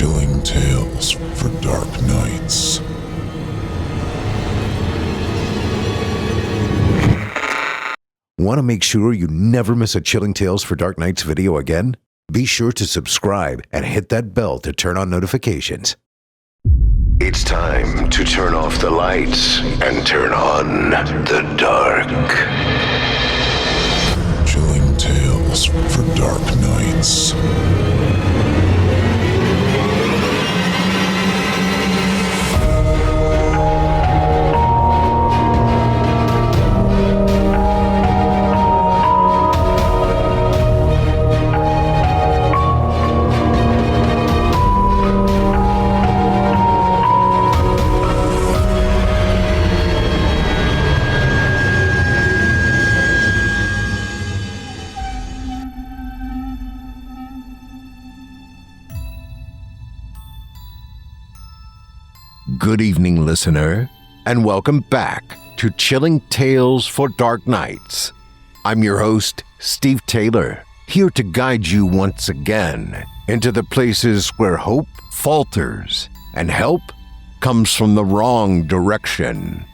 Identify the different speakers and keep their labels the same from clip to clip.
Speaker 1: Chilling tales for dark nights.
Speaker 2: Want to make sure you never miss a Chilling Tales for Dark Nights video again? Be sure to subscribe and hit that bell to turn on notifications.
Speaker 3: It's time to turn off the lights and turn on the dark.
Speaker 1: Chilling tales for dark nights.
Speaker 2: Good evening, listener, and welcome back to Chilling Tales for Dark Nights. I'm your host, Steve Taylor, here to guide you once again into the places where hope falters and help comes from the wrong direction.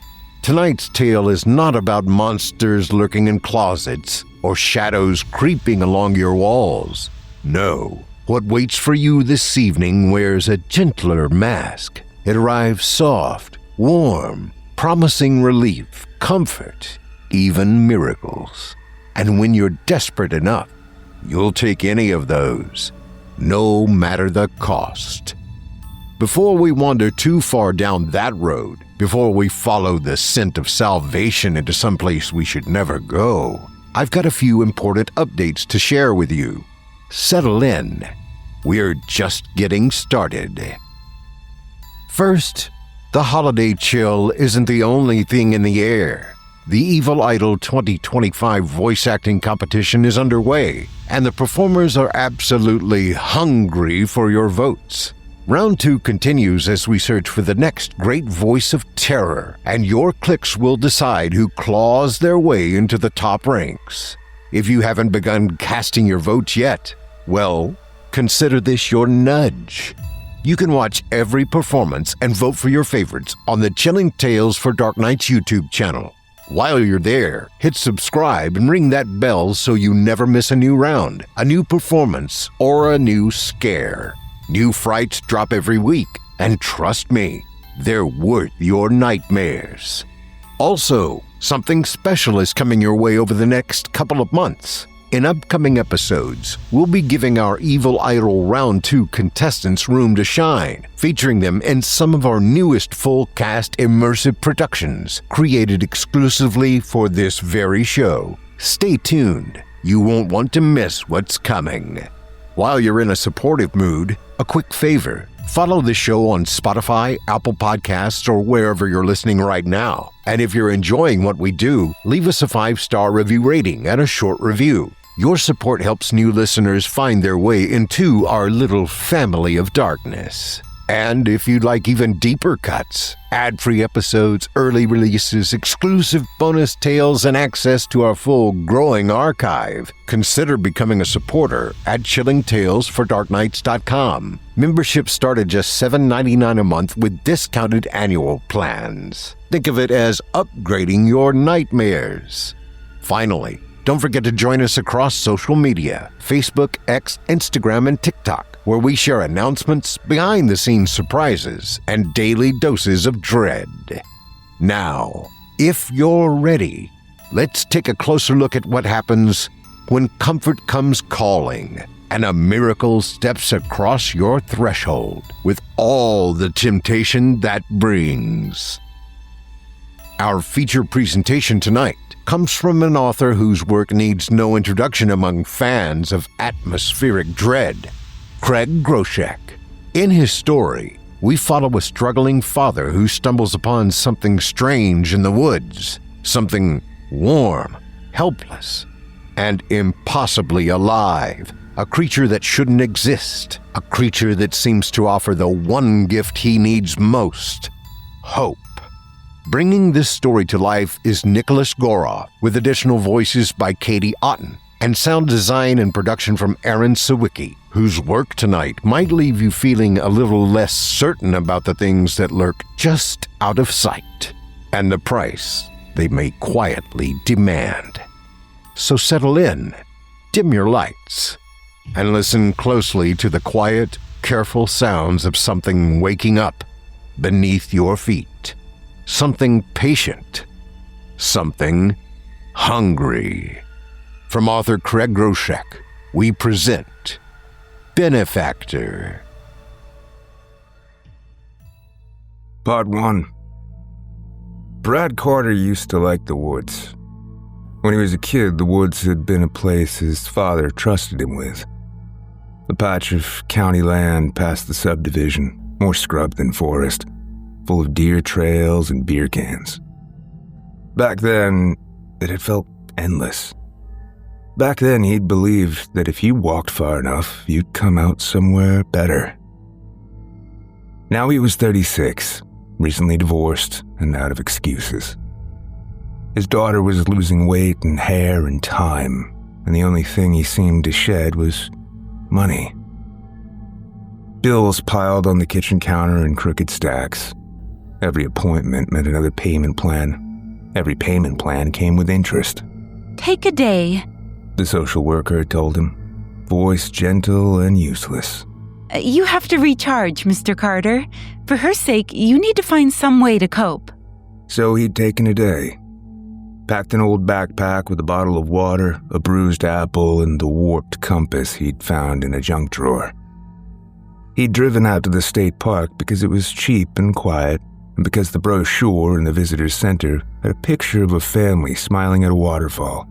Speaker 2: Tonight's tale is not about monsters lurking in closets or shadows creeping along your walls. No, what waits for you this evening wears a gentler mask. It arrives soft, warm, promising relief, comfort, even miracles. And when you're desperate enough, you'll take any of those, no matter the cost. Before we wander too far down that road, before we follow the scent of salvation into someplace we should never go, I've got a few important updates to share with you. Settle in. We're just getting started. First, the holiday chill isn't the only thing in the air. The Evil Idol 2025 voice acting competition is underway, and the performers are absolutely hungry for your votes. Round 2 continues as we search for the next great voice of terror, and your clicks will decide who claws their way into the top ranks. If you haven't begun casting your votes yet, well, consider this your nudge. You can watch every performance and vote for your favorites on the Chilling Tales for Dark Nights YouTube channel. While you're there, hit subscribe and ring that bell so you never miss a new round, a new performance, or a new scare. New frights drop every week, and trust me, they're worth your nightmares. Also, something special is coming your way over the next couple of months. In upcoming episodes, we'll be giving our Evil Idol Round 2 contestants room to shine, featuring them in some of our newest full-cast immersive productions, created exclusively for this very show. Stay tuned. You won't want to miss what's coming. While you're in a supportive mood, a quick favor. Follow the show on Spotify, Apple Podcasts, or wherever you're listening right now. And if you're enjoying what we do, leave us a 5-star review rating and a short review. Your support helps new listeners find their way into our little family of darkness. And if you'd like even deeper cuts, ad-free episodes, early releases, exclusive bonus tales, and access to our full growing archive, consider becoming a supporter at chillingtalesfordarknights.com. Memberships start at just $7.99 a month with discounted annual plans. Think of it as upgrading your nightmares. Finally, don't forget to join us across social media, Facebook, X, Instagram, and TikTok, where we share announcements, behind-the-scenes surprises, and daily doses of dread. Now, if you're ready, let's take a closer look at what happens when comfort comes calling and a miracle steps across your threshold with all the temptation that brings. Our feature presentation tonight comes from an author whose work needs no introduction among fans of atmospheric dread, Craig Groshek. In his story, we follow a struggling father who stumbles upon something strange in the woods, something warm, helpless, and impossibly alive, a creature that shouldn't exist, a creature that seems to offer the one gift he needs most, hope. Bringing this story to life is Nicholas Goroff, with additional voices by Otten, and sound design and production from Aaron Sawicki, whose work tonight might leave you feeling a little less certain about the things that lurk just out of sight, and the price they may quietly demand. So settle in, dim your lights, and listen closely to the quiet, careful sounds of something waking up beneath your feet. Something patient. Something hungry. From author Craig Groshek, we present Benefactor.
Speaker 4: Part 1. Brad Carter used to like the woods. When he was a kid, the woods had been a place his father trusted him with. The patch of county land past the subdivision, more scrub than forest, full of deer trails and beer cans. Back then, it had felt endless. Back then, he'd believed that if you walked far enough, you'd come out somewhere better. Now he was 36, recently divorced and out of excuses. His daughter was losing weight and hair and time, and the only thing he seemed to shed was money. Bills piled on the kitchen counter in crooked stacks. Every appointment meant another payment plan. Every payment plan came with interest.
Speaker 5: Take a day,
Speaker 4: The social worker told him, voice gentle and useless.
Speaker 5: You have to recharge, Mr. Carter. For her sake, you need to find some way to cope.
Speaker 4: So he'd taken a day. Packed an old backpack with a bottle of water, a bruised apple, and the warped compass he'd found in a junk drawer. He'd driven out to the state park because it was cheap and quiet, and because the brochure in the visitor's center had a picture of a family smiling at a waterfall.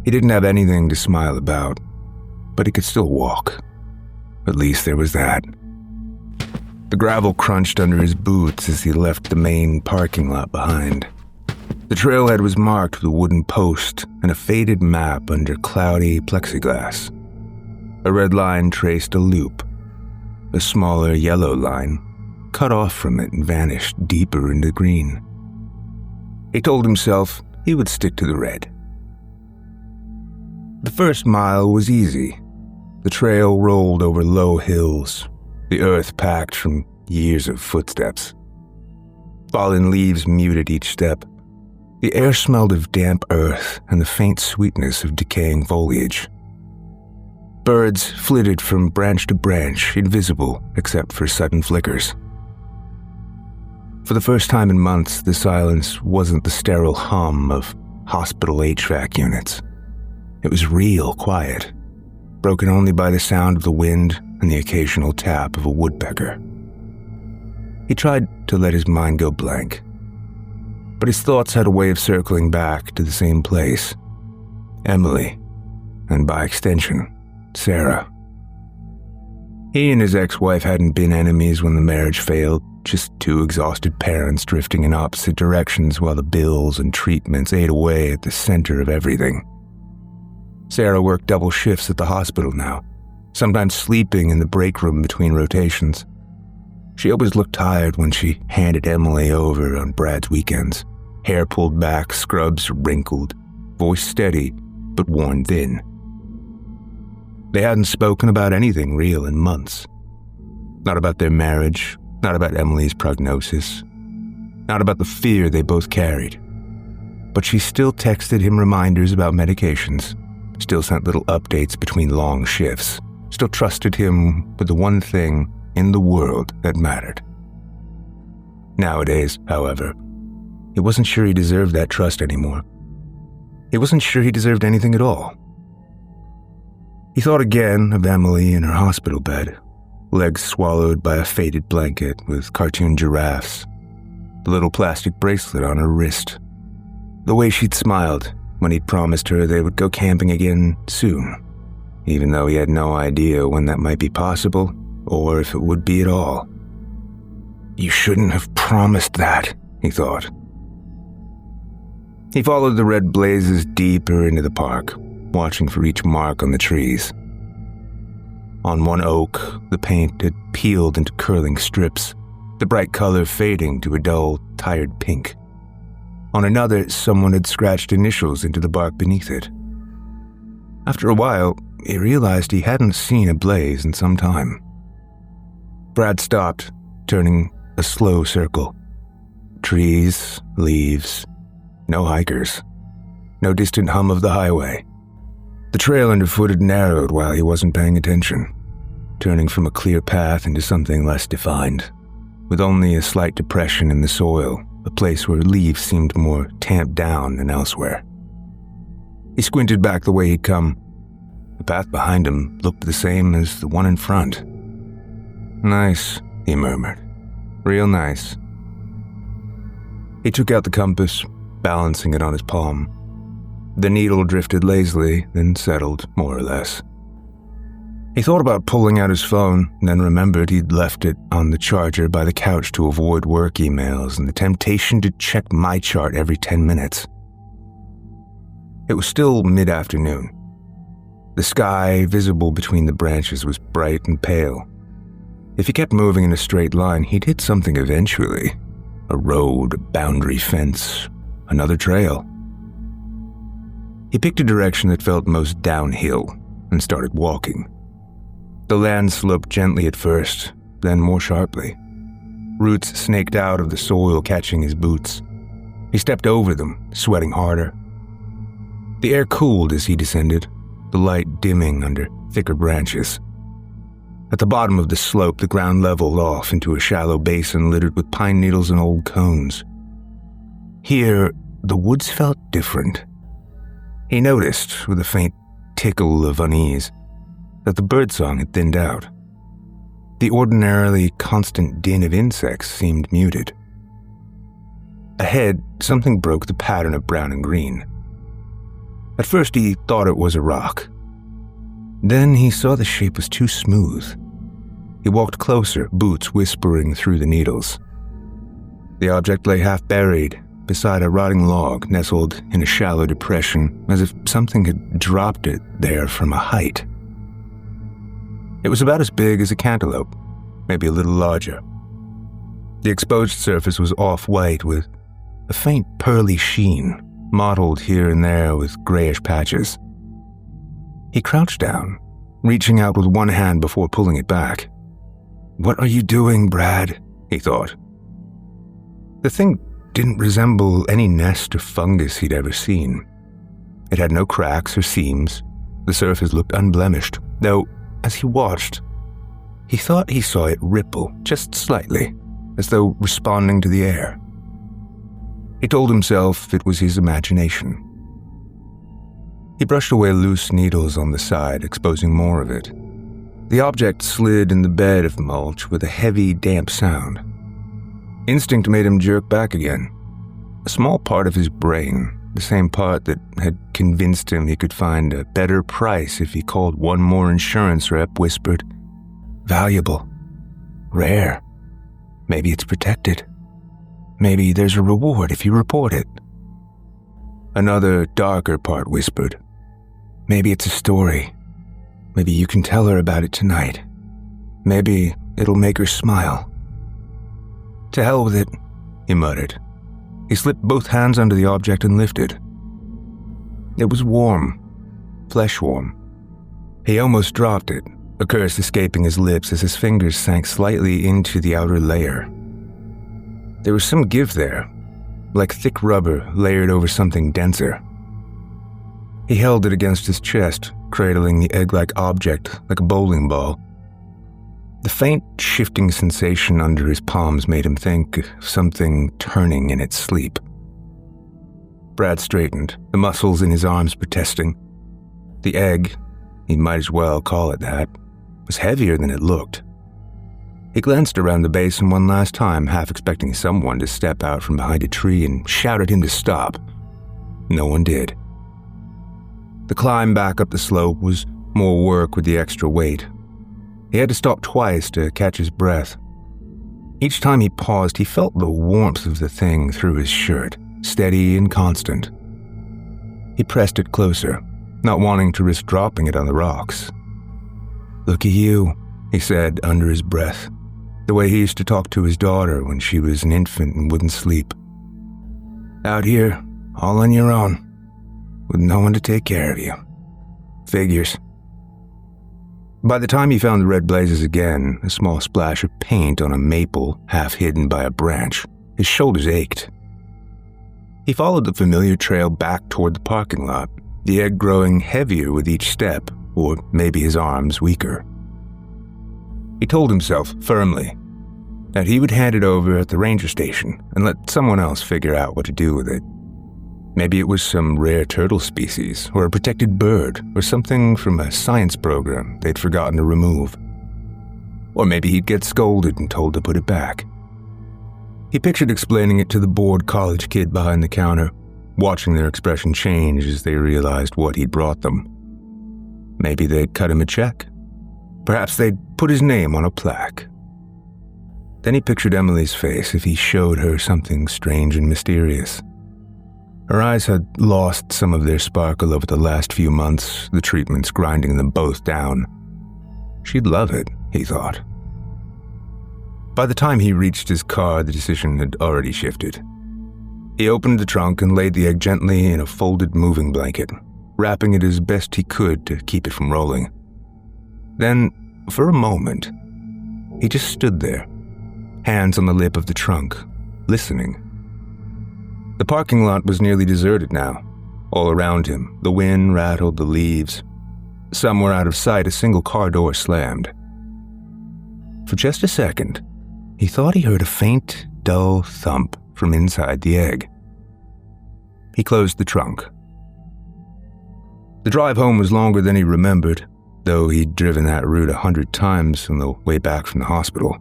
Speaker 4: He didn't have anything to smile about, but he could still walk. At least there was that. The gravel crunched under his boots as he left the main parking lot behind. The trailhead was marked with a wooden post and a faded map under cloudy plexiglass. A red line traced a loop. A smaller yellow line cut off from it and vanished deeper into green. He told himself he would stick to the red. The first mile was easy. The trail rolled over low hills, the earth packed from years of footsteps. Fallen leaves muted each step. The air smelled of damp earth and the faint sweetness of decaying foliage. Birds flitted from branch to branch, invisible except for sudden flickers. For the first time in months, the silence wasn't the sterile hum of hospital HVAC units. It was real quiet, broken only by the sound of the wind and the occasional tap of a woodpecker. He tried to let his mind go blank, but his thoughts had a way of circling back to the same place. Emily, and by extension, Sarah. He and his ex-wife hadn't been enemies when the marriage failed, just two exhausted parents drifting in opposite directions while the bills and treatments ate away at the center of everything. Sarah worked double shifts at the hospital now, sometimes sleeping in the break room between rotations. She always looked tired when she handed Emily over on Brad's weekends, hair pulled back, scrubs wrinkled, voice steady but worn thin. They hadn't spoken about anything real in months. Not about their marriage, not about Emily's prognosis, not about the fear they both carried. But she still texted him reminders about medications, still sent little updates between long shifts, still trusted him with the one thing in the world that mattered. Nowadays, however, he wasn't sure he deserved that trust anymore. He wasn't sure he deserved anything at all. He thought again of Emily in her hospital bed, legs swallowed by a faded blanket with cartoon giraffes, the little plastic bracelet on her wrist, the way she'd smiled when he'd promised her they would go camping again soon, even though he had no idea when that might be possible or if it would be at all. You shouldn't have promised that, he thought. He followed the red blazes deeper into the park, watching for each mark on the trees. On one oak, the paint had peeled into curling strips, the bright color fading to a dull, tired pink. On another, someone had scratched initials into the bark beneath it. After a while, he realized he hadn't seen a blaze in some time. Brad stopped, turning a slow circle. Trees, leaves, no hikers, no distant hum of the highway. The trail underfoot had narrowed while he wasn't paying attention, turning from a clear path into something less defined, with only a slight depression in the soil, a place where leaves seemed more tamped down than elsewhere. He squinted back the way he'd come. The path behind him looked the same as the one in front. "Nice," he murmured. "Real nice." He took out the compass, balancing it on his palm. The needle drifted lazily, then settled, more or less. He thought about pulling out his phone, then remembered he'd left it on the charger by the couch to avoid work emails and the temptation to check my chart every 10 minutes. It was still mid-afternoon. The sky, visible between the branches, was bright and pale. If he kept moving in a straight line, he'd hit something eventually. A road, a boundary fence, another trail. He picked a direction that felt most downhill and started walking. The land sloped gently at first, then more sharply. Roots snaked out of the soil, catching his boots. He stepped over them, sweating harder. The air cooled as he descended, the light dimming under thicker branches. At the bottom of the slope, the ground leveled off into a shallow basin littered with pine needles and old cones. Here, the woods felt different. He noticed, with a faint tickle of unease, that the birdsong had thinned out. The ordinarily constant din of insects seemed muted. Ahead, something broke the pattern of brown and green. At first, he thought it was a rock. Then he saw the shape was too smooth. He walked closer, boots whispering through the needles. The object lay half buried, beside a rotting log nestled in a shallow depression, as if something had dropped it there from a height. It was about as big as a cantaloupe, maybe a little larger. The exposed surface was off-white with a faint pearly sheen, mottled here and there with grayish patches. He crouched down, reaching out with one hand before pulling it back. "What are you doing, Brad?" he thought. The thing didn't resemble any nest of fungus he'd ever seen. It had no cracks or seams. The surface looked unblemished, though, as he watched, he thought he saw it ripple just slightly, as though responding to the air. He told himself it was his imagination. He brushed away loose needles on the side, exposing more of it. The object slid in the bed of mulch with a heavy, damp sound. Instinct made him jerk back again. A small part of his brain, the same part that had convinced him he could find a better price if he called one more insurance rep, whispered, "Valuable. Rare. Maybe it's protected. Maybe there's a reward if you report it." Another, darker part whispered, "Maybe it's a story. Maybe you can tell her about it tonight. Maybe it'll make her smile." "To hell with it," he muttered. He slipped both hands under the object and lifted. It was warm, flesh-warm. He almost dropped it, a curse escaping his lips as his fingers sank slightly into the outer layer. There was some give there, like thick rubber layered over something denser. He held it against his chest, cradling the egg-like object like a bowling ball. The faint, shifting sensation under his palms made him think of something turning in its sleep. Brad straightened, the muscles in his arms protesting. The egg, he might as well call it that, was heavier than it looked. He glanced around the basin one last time, half expecting someone to step out from behind a tree and shout at him to stop. No one did. The climb back up the slope was more work with the extra weight. He had to stop twice to catch his breath. Each time he paused, he felt the warmth of the thing through his shirt, steady and constant. He pressed it closer, not wanting to risk dropping it on the rocks. "Look at you," he said under his breath, the way he used to talk to his daughter when she was an infant and wouldn't sleep. "Out here, all on your own, with no one to take care of you. Figures. By the time he found the red blazes again, a small splash of paint on a maple half hidden by a branch, his shoulders ached. He followed the familiar trail back toward the parking lot, the egg growing heavier with each step, or maybe his arms weaker. He told himself firmly that he would hand it over at the ranger station and let someone else figure out what to do with it. Maybe it was some rare turtle species, or a protected bird, or something from a science program they'd forgotten to remove. Or maybe he'd get scolded and told to put it back. He pictured explaining it to the bored college kid behind the counter, watching their expression change as they realized what he'd brought them. Maybe they'd cut him a check. Perhaps they'd put his name on a plaque. Then he pictured Emily's face if he showed her something strange and mysterious. Her eyes had lost some of their sparkle over the last few months, the treatments grinding them both down. She'd love it, he thought. By the time he reached his car, the decision had already shifted. He opened the trunk and laid the egg gently in a folded moving blanket, wrapping it as best he could to keep it from rolling. Then, for a moment, he just stood there, hands on the lip of the trunk, listening. The parking lot was nearly deserted now. All around him, the wind rattled the leaves. Somewhere out of sight, a single car door slammed. For just a second, he thought he heard a faint, dull thump from inside the egg. He closed the trunk. The drive home was longer than he remembered, though he'd driven that route 100 times on the way back from the hospital.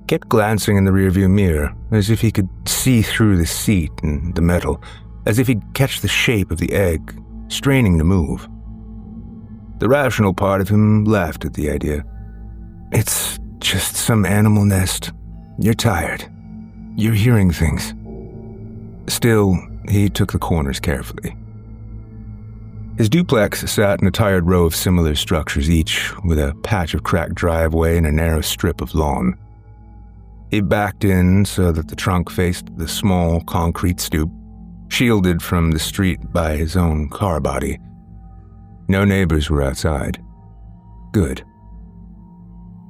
Speaker 4: Kept glancing in the rearview mirror, as if he could see through the seat and the metal, as if he'd catch the shape of the egg, straining to move. The rational part of him laughed at the idea. It's just some animal nest. You're tired. You're hearing things. Still, he took the corners carefully. His duplex sat in a tired row of similar structures, each with a patch of cracked driveway and a narrow strip of lawn. He backed in so that the trunk faced the small concrete stoop, shielded from the street by his own car body. No neighbors were outside. Good.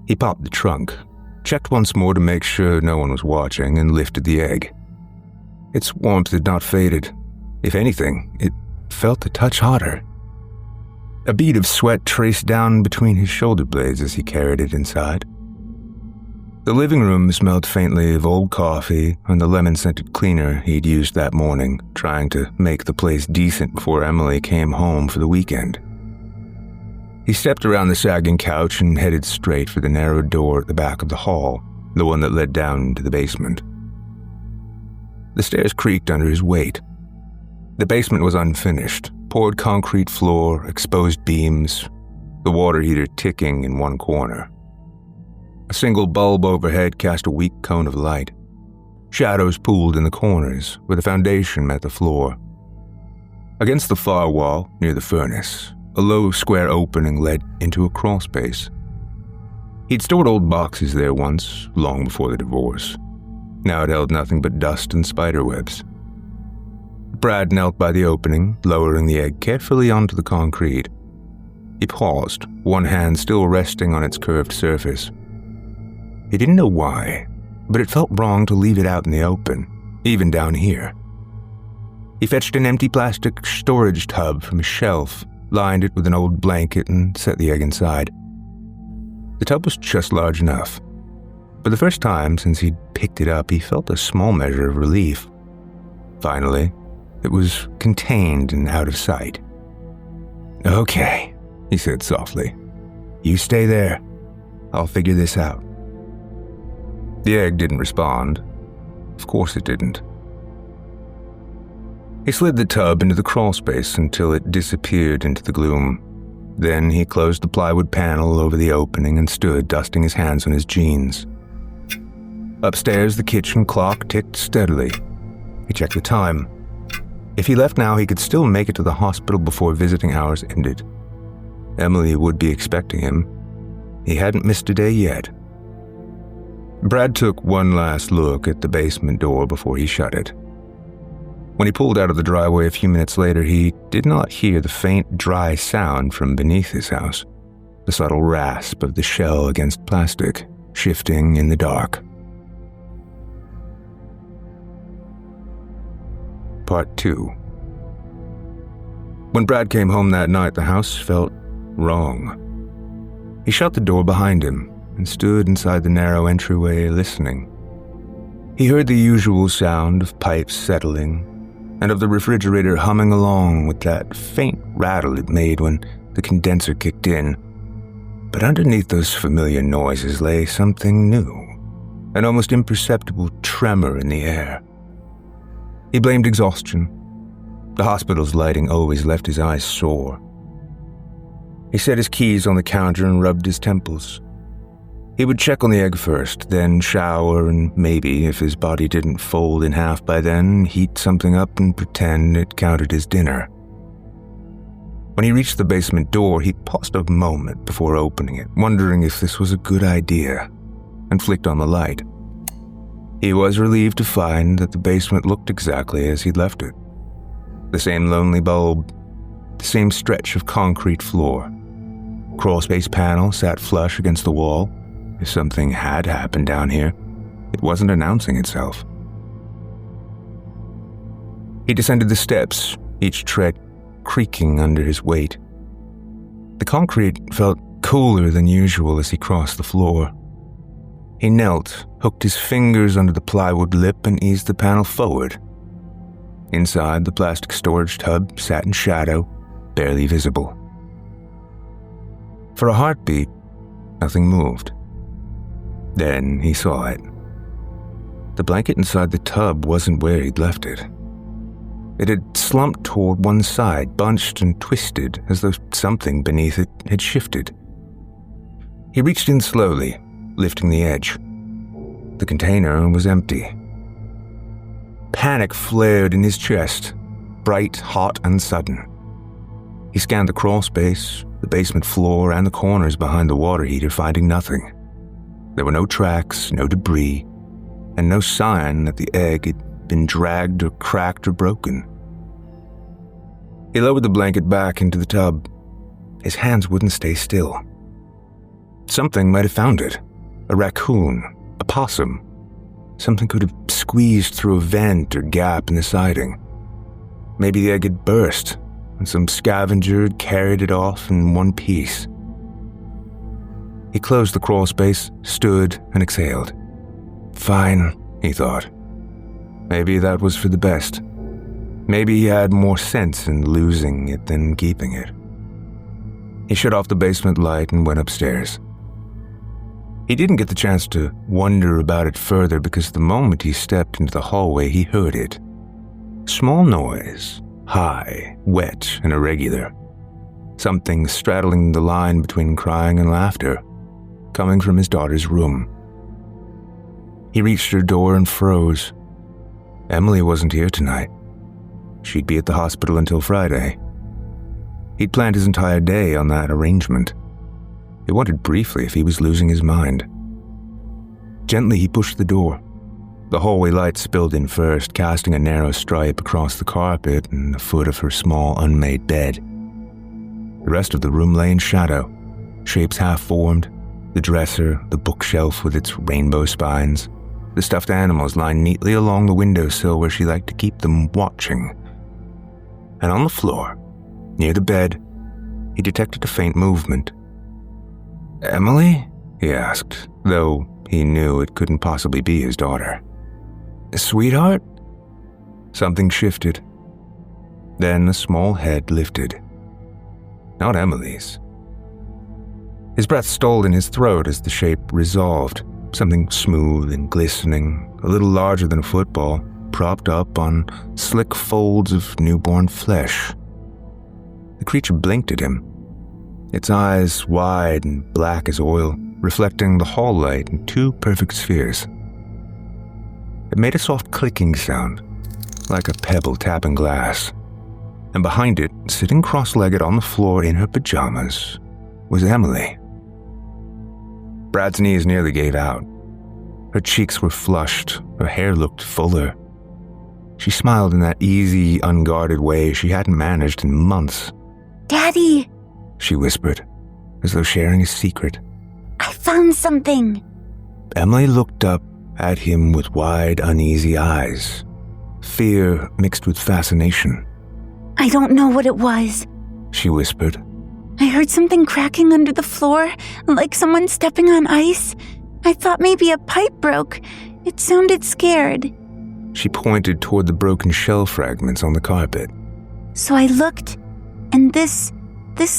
Speaker 4: He popped the trunk, checked once more to make sure no one was watching, and lifted the egg. Its warmth had not faded. If anything, it felt a touch hotter. A bead of sweat traced down between his shoulder blades as he carried it inside. The living room smelled faintly of old coffee and the lemon-scented cleaner he'd used that morning, trying to make the place decent before Emily came home for the weekend. He stepped around the sagging couch and headed straight for the narrow door at the back of the hall, the one that led down to the basement. The stairs creaked under his weight. The basement was unfinished, poured concrete floor, exposed beams, the water heater ticking in one corner. A single bulb overhead cast a weak cone of light. Shadows pooled in the corners, where the foundation met the floor. Against the far wall, near the furnace, a low square opening led into a crawl space. He'd stored old boxes there once, long before the divorce. Now it held nothing but dust and spiderwebs. Brad knelt by the opening, lowering the egg carefully onto the concrete. He paused, one hand still resting on its curved surface. He didn't know why, but it felt wrong to leave it out in the open, even down here. He fetched an empty plastic storage tub from a shelf, lined it with an old blanket, and set the egg inside. The tub was just large enough. For the first time since he'd picked it up, he felt a small measure of relief. Finally, it was contained and out of sight. "Okay," he said softly. "You stay there. I'll figure this out." The egg didn't respond. Of course it didn't. He slid the tub into the crawl space until it disappeared into the gloom. Then he closed the plywood panel over the opening and stood dusting his hands on his jeans. Upstairs, the kitchen clock ticked steadily. He checked the time. If he left now, he could still make it to the hospital before visiting hours ended. Emily would be expecting him. He hadn't missed a day yet. Brad took one last look at the basement door before he shut it. When he pulled out of the driveway a few minutes later, he did not hear the faint, dry sound from beneath his house, the subtle rasp of the shell against plastic, shifting in the dark. Part 2. When Brad came home that night, the house felt wrong. He shut the door behind him and stood inside the narrow entryway listening. He heard the usual sound of pipes settling and of the refrigerator humming along with that faint rattle it made when the condenser kicked in. But underneath those familiar noises lay something new, an almost imperceptible tremor in the air. He blamed exhaustion. The hospital's lighting always left his eyes sore. He set his keys on the counter and rubbed his temples. He would check on the egg first, then shower, and maybe, if his body didn't fold in half by then, heat something up and pretend it counted as dinner. When he reached the basement door, he paused a moment before opening it, wondering if this was a good idea, and flicked on the light. He was relieved to find that the basement looked exactly as he'd left it. The same lonely bulb, the same stretch of concrete floor. Crawlspace panel sat flush against the wall. If something had happened down here, it wasn't announcing itself. He descended the steps, each tread creaking under his weight. The concrete felt cooler than usual as he crossed the floor. He knelt, hooked his fingers under the plywood lip, and eased the panel forward. Inside, the plastic storage tub sat in shadow, barely visible. For a heartbeat, nothing moved. Then he saw it. The blanket inside the tub wasn't where he'd left it. It had slumped toward one side, bunched and twisted, as though something beneath it had shifted. He reached in slowly, lifting the edge. The container was empty. Panic flared in his chest, bright, hot, and sudden. He scanned the crawl space, the basement floor, and the corners behind the water heater, finding nothing. There were no tracks, no debris, and no sign that the egg had been dragged or cracked or broken. He lowered the blanket back into the tub. His hands wouldn't stay still. Something might have found it. A raccoon, a possum. Something could have squeezed through a vent or gap in the siding. Maybe the egg had burst, and some scavenger had carried it off in one piece. He closed the crawl space, stood, and exhaled. Fine, he thought. Maybe that was for the best. Maybe he had more sense in losing it than keeping it. He shut off the basement light and went upstairs. He didn't get the chance to wonder about it further because the moment he stepped into the hallway, he heard it. Small noise, high, wet, and irregular. Something straddling the line between crying and laughter, coming from his daughter's room. He reached her door and froze. Emily wasn't here tonight. She'd be at the hospital until Friday. He'd planned his entire day on that arrangement. He wondered briefly if he was losing his mind. Gently, he pushed the door. The hallway light spilled in first, casting a narrow stripe across the carpet and the foot of her small, unmade bed. The rest of the room lay in shadow, shapes half-formed, the dresser, the bookshelf with its rainbow spines, the stuffed animals lying neatly along the windowsill where she liked to keep them watching. And on the floor, near the bed, he detected a faint movement. "Emily?" he asked, though he knew it couldn't possibly be his daughter. "Sweetheart?" Something shifted. Then a small head lifted. Not Emily's. His breath stole in his throat as the shape resolved, something smooth and glistening, a little larger than a football, propped up on slick folds of newborn flesh. The creature blinked at him, its eyes wide and black as oil, reflecting the hall light in two perfect spheres. It made a soft clicking sound, like a pebble tapping glass, and behind it, sitting cross-legged on the floor in her pajamas, was Emily. Brad's knees nearly gave out. Her cheeks were flushed, her hair looked fuller. She smiled in that easy, unguarded way she hadn't managed in months.
Speaker 5: Daddy,
Speaker 4: She whispered, as though sharing a secret.
Speaker 5: I found something.
Speaker 4: Emily looked up at him with wide, uneasy eyes, fear mixed with fascination.
Speaker 5: I don't know what it was.
Speaker 4: She whispered.
Speaker 5: I heard something cracking under the floor, like someone stepping on ice. I thought maybe a pipe broke. It sounded scared.
Speaker 4: She pointed toward the broken shell fragments on the carpet.
Speaker 5: So I looked, and this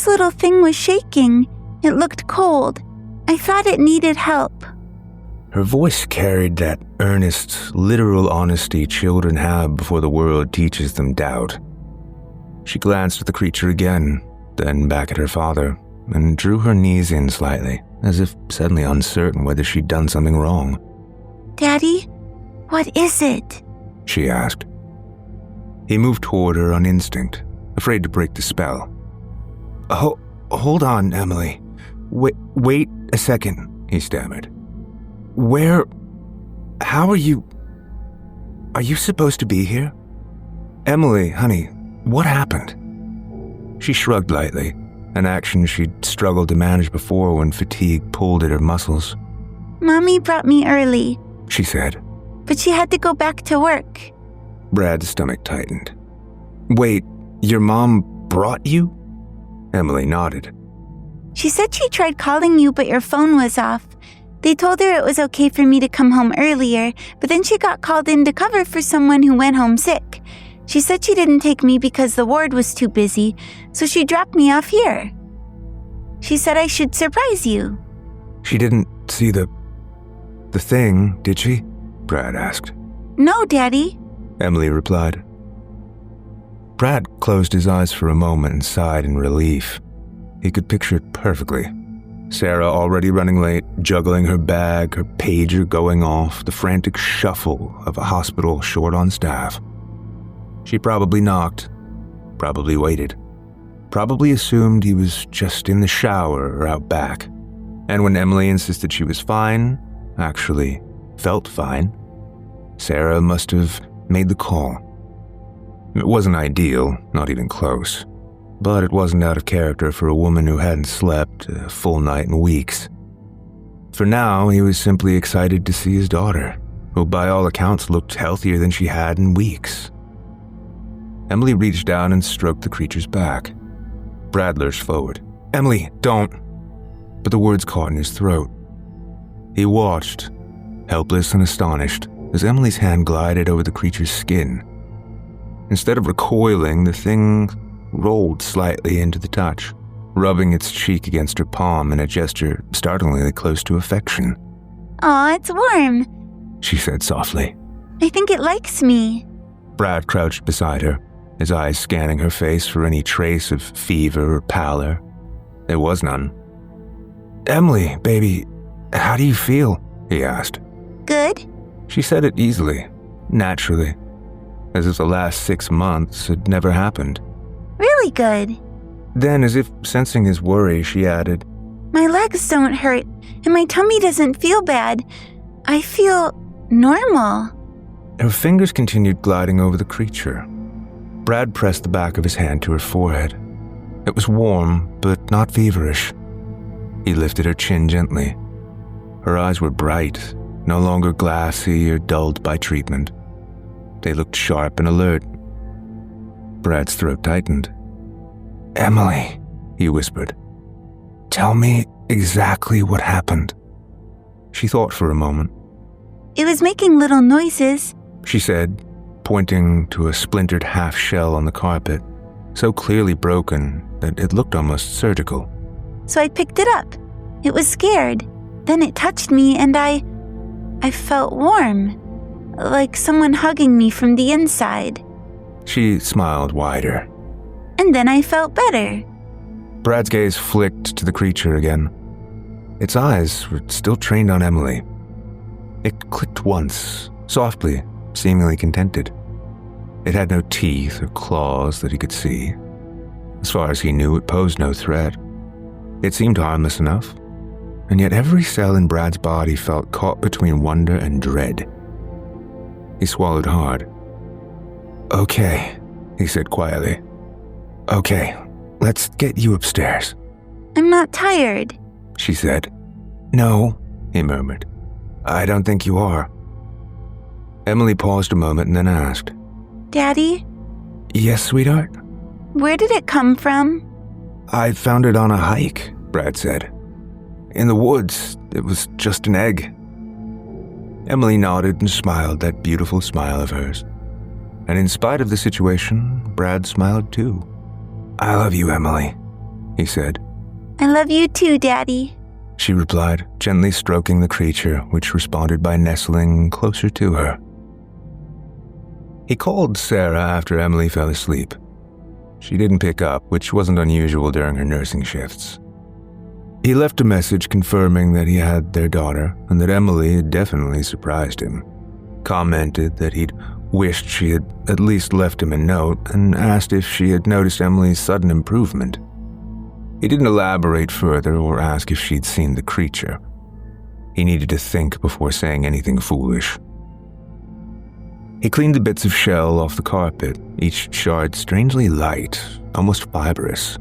Speaker 5: little thing was shaking. It looked cold. I thought it needed help.
Speaker 4: Her voice carried that earnest, literal honesty children have before the world teaches them doubt. She glanced at the creature again, then back at her father, and drew her knees in slightly, as if suddenly uncertain whether she'd done something wrong.
Speaker 5: Daddy, what is it?
Speaker 4: She asked. He moved toward her on instinct, afraid to break the spell. Hold on, Emily. Wait a second, he stammered. How are you supposed to be here? Emily, honey, what happened? She shrugged lightly, an action she'd struggled to manage before when fatigue pulled at her muscles.
Speaker 5: Mommy brought me early,
Speaker 4: She said.
Speaker 5: but she had to go back to work.
Speaker 4: Brad's stomach tightened. Wait, your mom brought you? Emily nodded.
Speaker 5: She said she tried calling you, but your phone was off. They told her it was okay for me to come home earlier, but then she got called in to cover for someone who went home sick. She said she didn't take me because the ward was too busy, so she dropped me off here. She said I should surprise you.
Speaker 4: She didn't see the thing, did she? Brad asked.
Speaker 5: No, Daddy.
Speaker 4: Emily replied. Brad closed his eyes for a moment and sighed in relief. He could picture it perfectly. Sarah already running late, juggling her bag, her pager going off, the frantic shuffle of a hospital short on staff. She probably knocked, probably waited, probably assumed he was just in the shower or out back. And when Emily insisted she was fine, actually felt fine, Sarah must have made the call. It wasn't ideal, not even close, but it wasn't out of character for a woman who hadn't slept a full night in weeks. For now, he was simply excited to see his daughter, who by all accounts looked healthier than she had in weeks. Emily reached down and stroked the creature's back. Brad lurched forward. Emily, don't. But the words caught in his throat. He watched, helpless and astonished, as Emily's hand glided over the creature's skin. Instead of recoiling, the thing rolled slightly into the touch, rubbing its cheek against her palm in a gesture startlingly close to affection.
Speaker 5: Aw, it's warm,
Speaker 4: She said softly.
Speaker 5: I think it likes me.
Speaker 4: Brad crouched beside her, his eyes scanning her face for any trace of fever or pallor. There was none. Emily, baby, how do you feel? He asked.
Speaker 5: Good?
Speaker 4: She said it easily, naturally, as if the last 6 months had never happened.
Speaker 5: Really good.
Speaker 4: Then, as if sensing his worry, she added,
Speaker 5: My legs don't hurt, and my tummy doesn't feel bad. I feel normal.
Speaker 4: Her fingers continued gliding over the creature. Brad pressed the back of his hand to her forehead. It was warm, but not feverish. He lifted her chin gently. Her eyes were bright, no longer glassy or dulled by treatment. They looked sharp and alert. Brad's throat tightened. Emily, he whispered. Tell me exactly what happened. She thought for a moment.
Speaker 5: It was making little noises.
Speaker 4: She said, pointing to a splintered half shell on the carpet, so clearly broken that it looked almost surgical.
Speaker 5: So I picked it up. It was scared. Then it touched me and I felt warm, like someone hugging me from the inside.
Speaker 4: She smiled wider.
Speaker 5: And then I felt better.
Speaker 4: Brad's gaze flicked to the creature again. Its eyes were still trained on Emily. It clicked once, softly, seemingly contented. It had no teeth or claws that he could see. As far as he knew, it posed no threat. It seemed harmless enough, and yet every cell in Brad's body felt caught between wonder and dread. He swallowed hard. "Okay," he said quietly. "Okay, let's get you upstairs."
Speaker 5: I'm not tired.
Speaker 4: She said. "No," he murmured. "I don't think you are." Emily paused a moment and then asked,
Speaker 5: Daddy,
Speaker 4: "Yes, sweetheart?"
Speaker 5: where did it come from?
Speaker 4: "I found it on a hike," Brad said. "In the woods. It was just an egg." Emily nodded and smiled that beautiful smile of hers. And in spite of the situation, Brad smiled too. "I love you, Emily," he said.
Speaker 5: I love you too, Daddy.
Speaker 4: She replied, gently stroking the creature, which responded by nestling closer to her. He called Sarah after Emily fell asleep. She didn't pick up, which wasn't unusual during her nursing shifts. He left a message confirming that he had their daughter and that Emily had definitely surprised him, commented that he'd wished she had at least left him a note, and asked if she had noticed Emily's sudden improvement. He didn't elaborate further or ask if she'd seen the creature. He needed to think before saying anything foolish. He cleaned the bits of shell off the carpet, each shard strangely light, almost fibrous.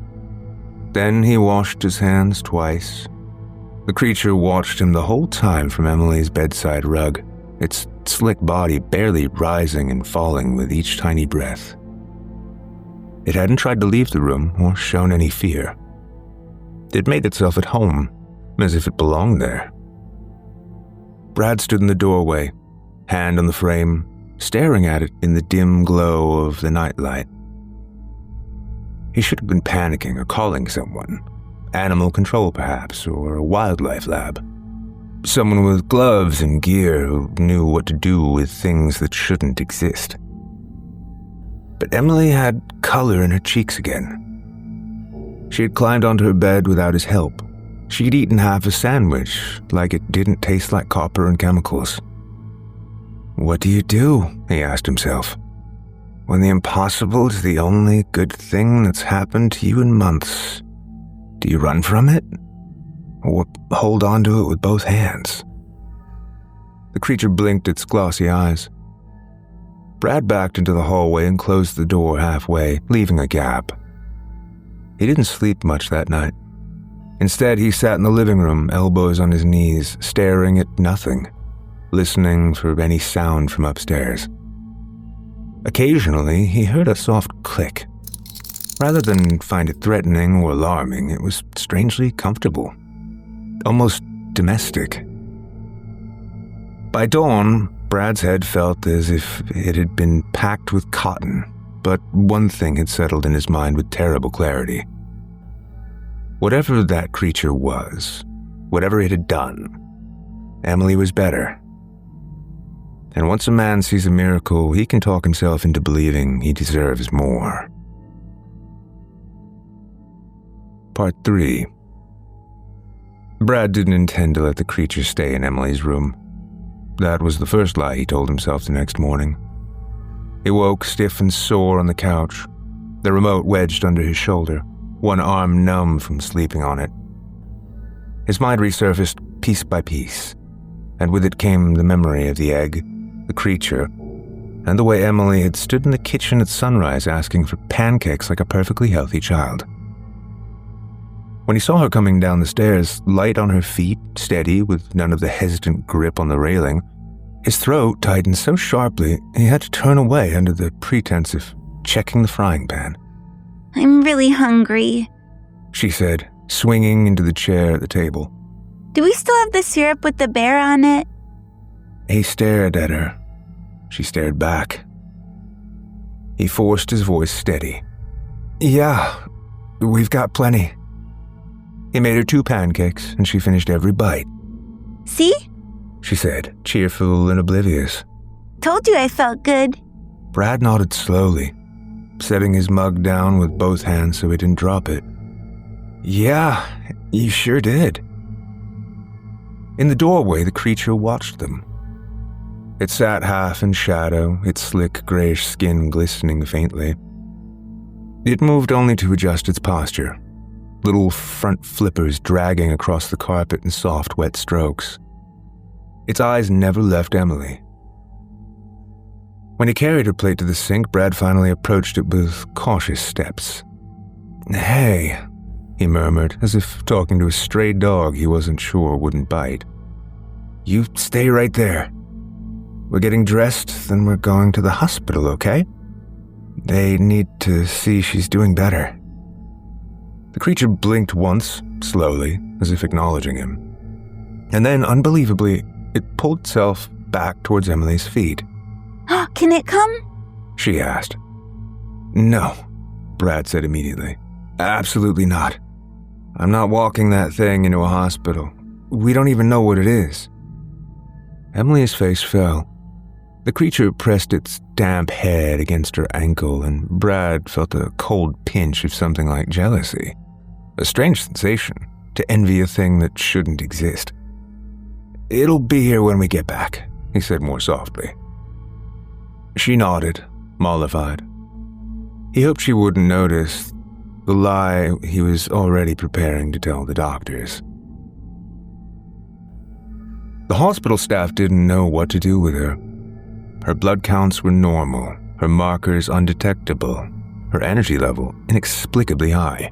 Speaker 4: Then he washed his hands twice. The creature watched him the whole time from Emily's bedside rug, its slick body barely rising and falling with each tiny breath. It hadn't tried to leave the room or shown any fear. It made itself at home, as if it belonged there. Brad stood in the doorway, hand on the frame, staring at it in the dim glow of the nightlight. He should have been panicking or calling someone. Animal control, perhaps, or a wildlife lab. Someone with gloves and gear who knew what to do with things that shouldn't exist. But Emily had color in her cheeks again. She had climbed onto her bed without his help. She'd eaten half a sandwich, like it didn't taste like copper and chemicals. "What do you do?" he asked himself. "When the impossible is the only good thing that's happened to you in months? Do you run from it? Or hold on to it with both hands?" The creature blinked its glossy eyes. Brad backed into the hallway and closed the door halfway, leaving a gap. He didn't sleep much that night. Instead, he sat in the living room, elbows on his knees, staring at nothing, listening for any sound from upstairs. Occasionally, he heard a soft click. Rather than find it threatening or alarming, it was strangely comfortable, almost domestic. By dawn, Brad's head felt as if it had been packed with cotton, but one thing had settled in his mind with terrible clarity. Whatever that creature was, whatever it had done, Emily was better. And once a man sees a miracle, he can talk himself into believing he deserves more. Part 3. Brad didn't intend to let the creature stay in Emily's room. That was the first lie he told himself the next morning. He woke stiff and sore on the couch, the remote wedged under his shoulder, one arm numb from sleeping on it. His mind resurfaced piece by piece, and with it came the memory of the egg, the creature, and the way Emily had stood in the kitchen at sunrise asking for pancakes like a perfectly healthy child. When he saw her coming down the stairs, light on her feet, steady, with none of the hesitant grip on the railing, his throat tightened so sharply he had to turn away under the pretense of checking the frying pan.
Speaker 5: I'm really hungry,
Speaker 4: she said, swinging into the chair at the table.
Speaker 5: Do we still have the syrup with the bear on it?
Speaker 4: He stared at her. She stared back. He forced his voice steady. Yeah, we've got plenty. He made her 2 pancakes, and she finished every bite.
Speaker 5: See?
Speaker 4: She said, cheerful and oblivious.
Speaker 5: Told you I felt good.
Speaker 4: Brad nodded slowly, setting his mug down with both hands so he didn't drop it. Yeah, you sure did. In the doorway, the creature watched them. It sat half in shadow, its slick grayish skin glistening faintly. It moved only to adjust its posture, little front flippers dragging across the carpet in soft, wet strokes. Its eyes never left Emily. When he carried her plate to the sink, Brad finally approached it with cautious steps. "Hey," he murmured, as if talking to a stray dog he wasn't sure wouldn't bite. "You stay right there. We're getting dressed, then we're going to the hospital, okay? They need to see she's doing better." The creature blinked once, slowly, as if acknowledging him. And then, unbelievably, it pulled itself back towards Emily's feet.
Speaker 5: Can it come?
Speaker 4: She asked. "No," Brad said immediately. "Absolutely not. I'm not walking that thing into a hospital. We don't even know what it is." Emily's face fell. The creature pressed its damp head against her ankle, and Brad felt a cold pinch of something like jealousy. A strange sensation, to envy a thing that shouldn't exist. "It'll be here when we get back," he said more softly. She nodded, mollified. He hoped she wouldn't notice the lie he was already preparing to tell the doctors. The hospital staff didn't know what to do with her. Her blood counts were normal, her markers undetectable, her energy level inexplicably high.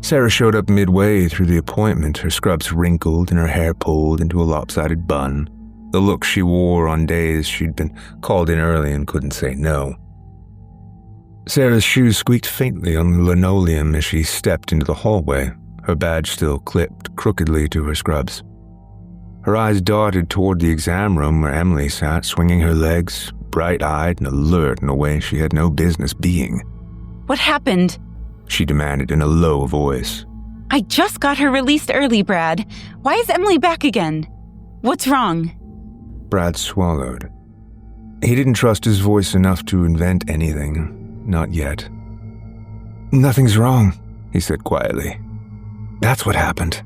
Speaker 4: Sarah showed up midway through the appointment, her scrubs wrinkled and her hair pulled into a lopsided bun, the look she wore on days she'd been called in early and couldn't say no. Sarah's shoes squeaked faintly on the linoleum as she stepped into the hallway, her badge still clipped crookedly to her scrubs. Her eyes darted toward the exam room where Emily sat, swinging her legs, bright-eyed and alert in a way she had no business being.
Speaker 6: "What happened?"
Speaker 4: she demanded in a low voice.
Speaker 6: "I just got her released early, Brad. Why is Emily back again? What's wrong?"
Speaker 4: Brad swallowed. He didn't trust his voice enough to invent anything. Not yet. "Nothing's wrong," he said quietly. "That's what happened."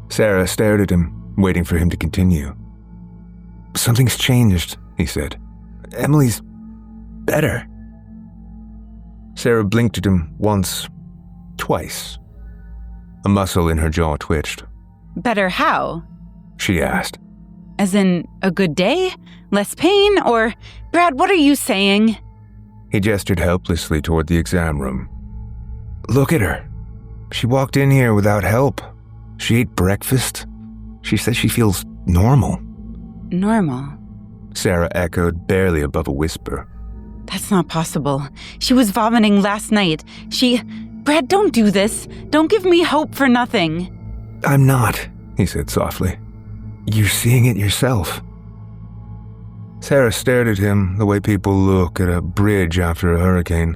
Speaker 4: Sarah stared at him, waiting for him to continue. "Something's changed," he said. "Emily's better." Sarah blinked at him once, twice. A muscle in her jaw twitched.
Speaker 6: "Better how?"
Speaker 4: she asked.
Speaker 6: As in, a good day? Less pain? Or, Brad, what are you saying?
Speaker 4: He gestured helplessly toward the exam room. "Look at her. She walked in here without help. She ate breakfast. She says she feels normal."
Speaker 6: Normal?
Speaker 4: Sarah echoed, barely above a whisper.
Speaker 6: That's not possible. She was vomiting last night. Brad, don't do this. Don't give me hope for nothing.
Speaker 4: "I'm not," he said softly. "You're seeing it yourself." Sarah stared at him the way people look at a bridge after a hurricane,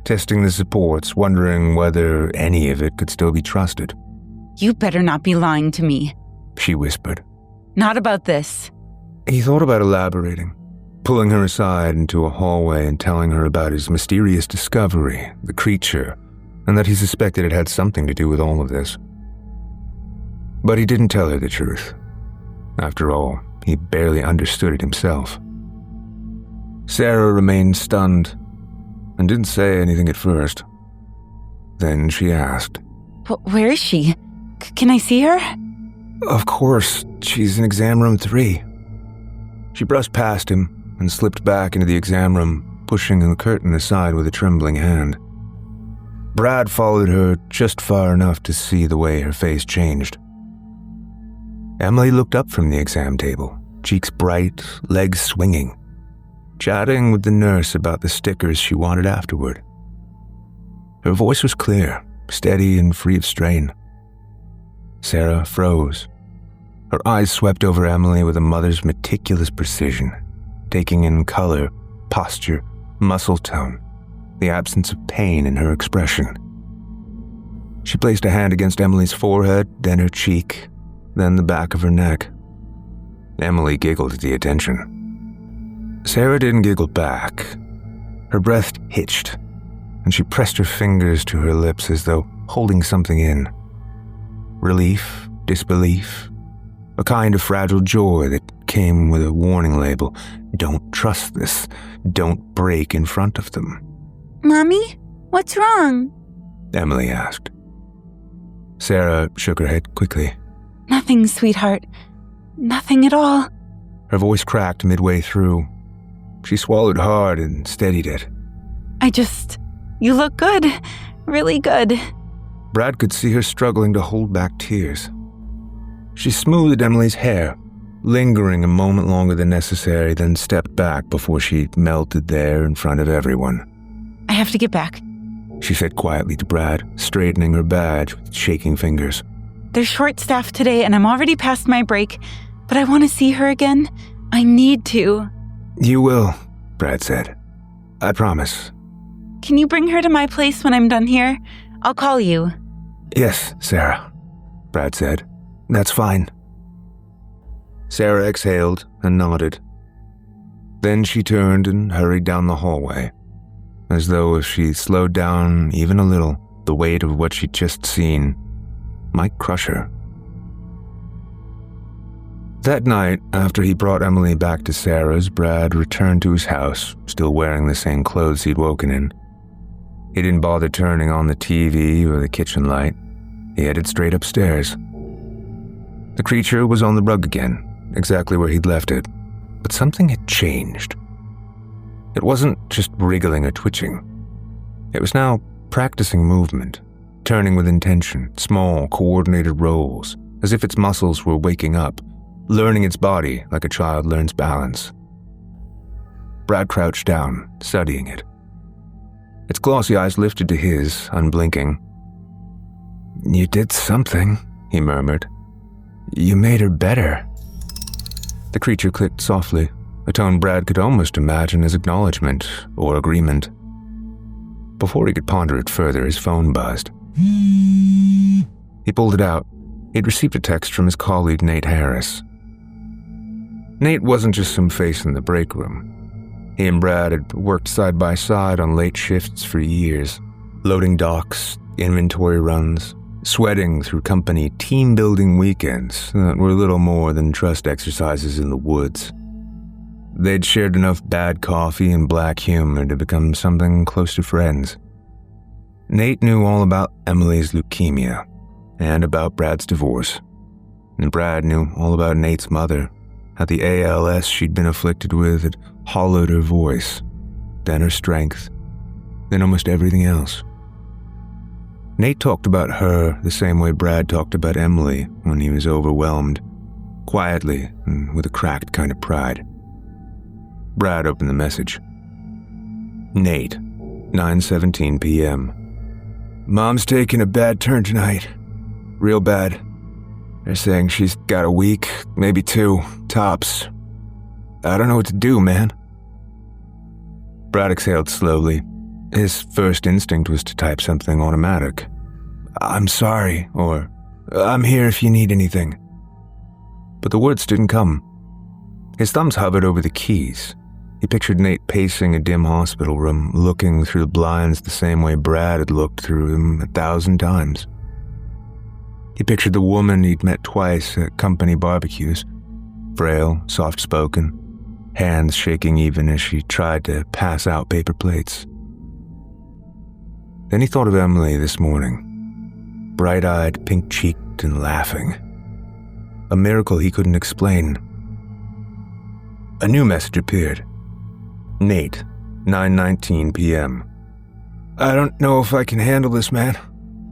Speaker 4: testing the supports, wondering whether any of it could still be trusted.
Speaker 6: You better not be lying to me,
Speaker 4: she whispered.
Speaker 6: Not about this.
Speaker 4: He thought about elaborating, pulling her aside into a hallway and telling her about his mysterious discovery, the creature, and that he suspected it had something to do with all of this. But he didn't tell her the truth. After all, he barely understood it himself. Sarah remained stunned and didn't say anything at first. Then she asked,
Speaker 6: Where is she? Can I see her?
Speaker 4: "Of course, she's in exam room 3. She brushed past him and slipped back into the exam room, pushing the curtain aside with a trembling hand. Brad followed her just far enough to see the way her face changed. Emily looked up from the exam table, cheeks bright, legs swinging, chatting with the nurse about the stickers she wanted afterward. Her voice was clear, steady and free of strain. Sarah froze. Her eyes swept over Emily with a mother's meticulous precision, taking in color, posture, muscle tone, the absence of pain in her expression. She placed a hand against Emily's forehead, then her cheek, then the back of her neck. Emily giggled at the attention. Sarah didn't giggle back. Her breath hitched, and she pressed her fingers to her lips as though holding something in. Relief, disbelief, a kind of fragile joy that came with a warning label. Don't trust this. Don't break in front of them.
Speaker 5: "Mommy, what's wrong?"
Speaker 4: Emily asked. Sarah shook her head quickly.
Speaker 6: Nothing, sweetheart. Nothing at all.
Speaker 4: Her voice cracked midway through. She swallowed hard and steadied it.
Speaker 6: You look good. Really good.
Speaker 4: Brad could see her struggling to hold back tears. She smoothed Emily's hair, lingering a moment longer than necessary, then stepped back before she melted there in front of everyone.
Speaker 6: I have to get back.
Speaker 4: She said quietly to Brad, straightening her badge with shaking fingers.
Speaker 6: They're short-staffed today and I'm already past my break, but I want to see her again. I need to.
Speaker 4: You will, Brad said. I promise.
Speaker 6: Can you bring her to my place when I'm done here? I'll call you.
Speaker 4: Yes, Sarah, Brad said. That's fine. Sarah exhaled and nodded. Then she turned and hurried down the hallway, as though if she slowed down even a little, the weight of what she'd just seen might crush her. That night, after he brought Emily back to Sarah's, Brad returned to his house, still wearing the same clothes he'd woken in. He didn't bother turning on the TV or the kitchen light. He headed straight upstairs. The creature was on the rug again, exactly where he'd left it, but something had changed. It wasn't just wriggling or twitching. It was now practicing movement, turning with intention, small, coordinated rolls, as if its muscles were waking up, learning its body like a child learns balance. Brad crouched down, studying it. Its glossy eyes lifted to his, unblinking. You did something, he murmured. You made her better. The creature clicked softly, a tone Brad could almost imagine as acknowledgement or agreement. Before he could ponder it further, his phone buzzed. He pulled it out. He'd received a text from his colleague Nate Harris. Nate wasn't just some face in the break room. He and Brad had worked side by side on late shifts for years, loading docks, inventory runs, sweating through company team-building weekends that were little more than trust exercises in the woods. They'd shared enough bad coffee and black humor to become something close to friends. Nate knew all about Emily's leukemia and about Brad's divorce, and Brad knew all about Nate's mother, how the ALS she'd been afflicted with had hollowed her voice, then her strength, then almost everything else. Nate talked about her the same way Brad talked about Emily when he was overwhelmed, quietly and with a cracked kind of pride. Brad opened the message. Nate, 9:17 p.m. Mom's taking a bad turn tonight. Real bad. They're saying she's got a week, maybe 2, tops. I don't know what to do, man. Brad exhaled slowly. His first instinct was to type something automatic. I'm sorry, or I'm here if you need anything. But the words didn't come. His thumbs hovered over the keys. He pictured Nate pacing a dim hospital room, looking through the blinds the same way Brad had looked through them 1,000 times. He pictured the woman he'd met twice at company barbecues, frail, soft-spoken, hands shaking even as she tried to pass out paper plates. Then he thought of Emily this morning, bright-eyed, pink-cheeked, and laughing. A miracle he couldn't explain. A new message appeared. Nate, 9:19 p.m. I don't know if I can handle this, man.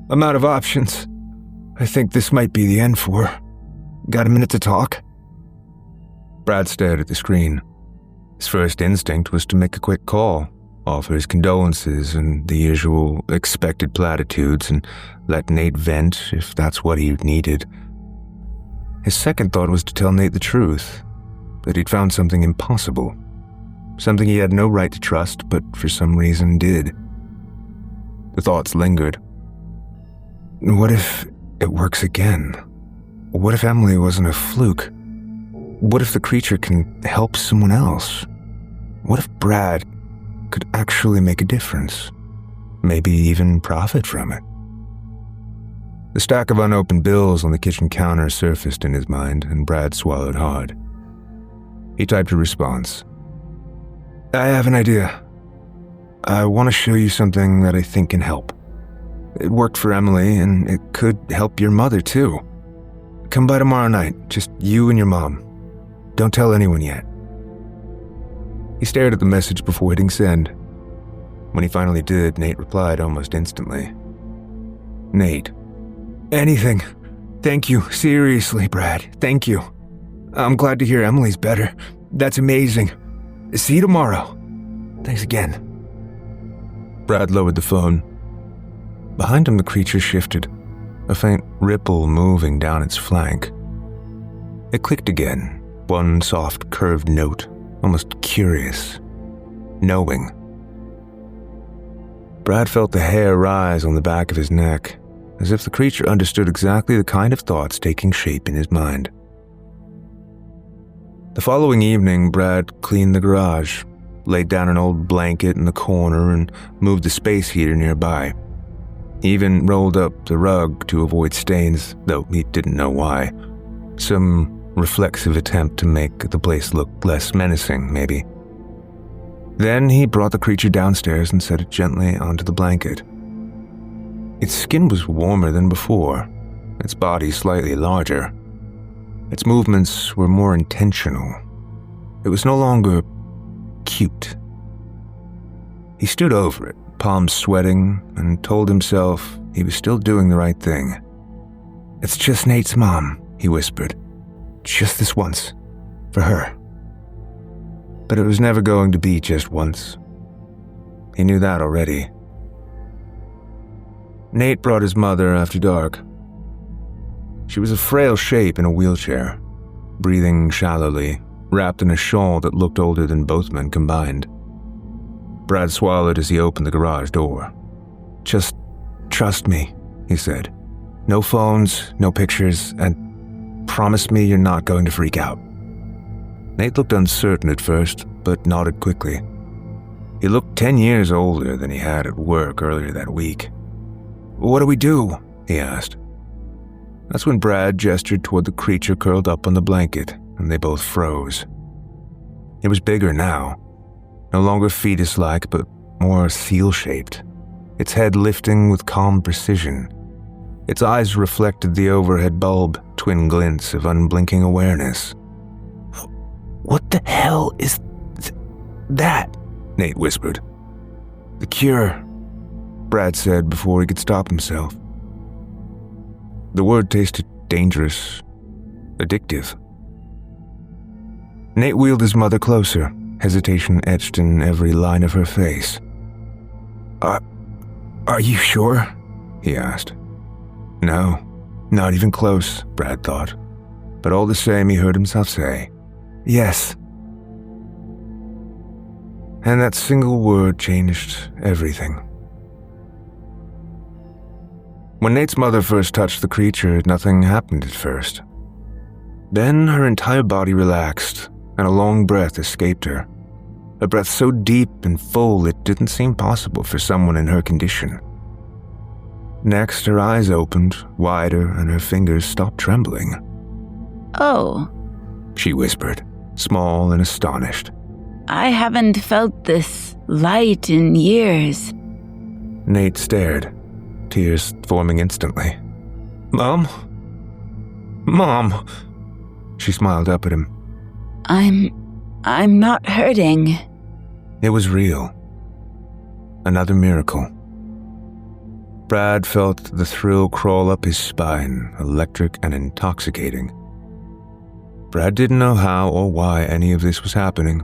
Speaker 4: I'm out of options. I think this might be the end for her. Got a minute to talk? Brad stared at the screen. His first instinct was to make a quick call, offer his condolences and the usual expected platitudes, and let Nate vent if that's what he needed. His second thought was to tell Nate the truth, that he'd found something impossible, something he had no right to trust, but for some reason did. The thoughts lingered. What if it works again? What if Emily wasn't a fluke? What if the creature can help someone else? What if Brad could actually make a difference? Maybe even profit from it? The stack of unopened bills on the kitchen counter surfaced in his mind, and Brad swallowed hard. He typed a response. I have an idea. I want to show you something that I think can help. It worked for Emily, and it could help your mother, too. Come by tomorrow night, just you and your mom. don't tell anyone yet." He stared at the message before hitting send. When he finally did, Nate replied almost instantly. "Nate, anything. Thank you. Seriously, Brad. Thank you. I'm glad to hear Emily's better. That's amazing. See you tomorrow. Thanks again." Brad lowered the phone. Behind him, the creature shifted, a faint ripple moving down its flank. It clicked again, one soft, curved note, almost curious, knowing. Brad felt the hair rise on the back of his neck, as if the creature understood exactly the kind of thoughts taking shape in his mind. The following evening, Brad cleaned the garage, laid down an old blanket in the corner, and moved the space heater nearby. He even rolled up the rug to avoid stains, though he didn't know why. Some reflexive attempt to make the place look less menacing, maybe. Then he brought the creature downstairs and set it gently onto the blanket. Its skin was warmer than before, its body slightly larger. Its movements were more intentional. It was no longer cute. He stood over it, palms sweating, and told himself he was still doing the right thing. "It's just Nate's mom," he whispered. "Just this once. For her." But it was never going to be just once. He knew that already. Nate brought his mother after dark. She was a frail shape in a wheelchair, breathing shallowly, wrapped in a shawl that looked older than both men combined. Brad swallowed as he opened the garage door. "Just trust me," he said. "No phones, no pictures, and promise me you're not going to freak out." Nate looked uncertain at first, but nodded quickly. He looked 10 years older than he had at work earlier that week. "What do we do?" he asked. That's when Brad gestured toward the creature curled up on the blanket, and they both froze. It was bigger now, no longer fetus-like, but more seal-shaped, its head lifting with calm precision. Its eyes reflected the overhead bulb, twin glints of unblinking awareness. "What the hell is that?" Nate whispered. "The cure," Brad said before he could stop himself. The word tasted dangerous, addictive. Nate wheeled his mother closer, hesitation etched in every line of her face. Are you sure?" he asked. No, not even close, Brad thought. But all the same, he heard himself say, "Yes." And that single word changed everything. When Nate's mother first touched the creature, nothing happened at first. Then her entire body relaxed, and a long breath escaped her. A breath so deep and full it didn't seem possible for someone in her condition. Next, her eyes opened, wider, and her fingers stopped trembling.
Speaker 6: "Oh,"
Speaker 4: she whispered, small and astonished.
Speaker 6: "I haven't felt this light in years."
Speaker 4: Nate stared, tears forming instantly. "Mom? Mom!" She smiled up at him.
Speaker 6: I'm not hurting."
Speaker 4: It was real. Another miracle. Brad felt the thrill crawl up his spine, electric and intoxicating. Brad didn't know how or why any of this was happening.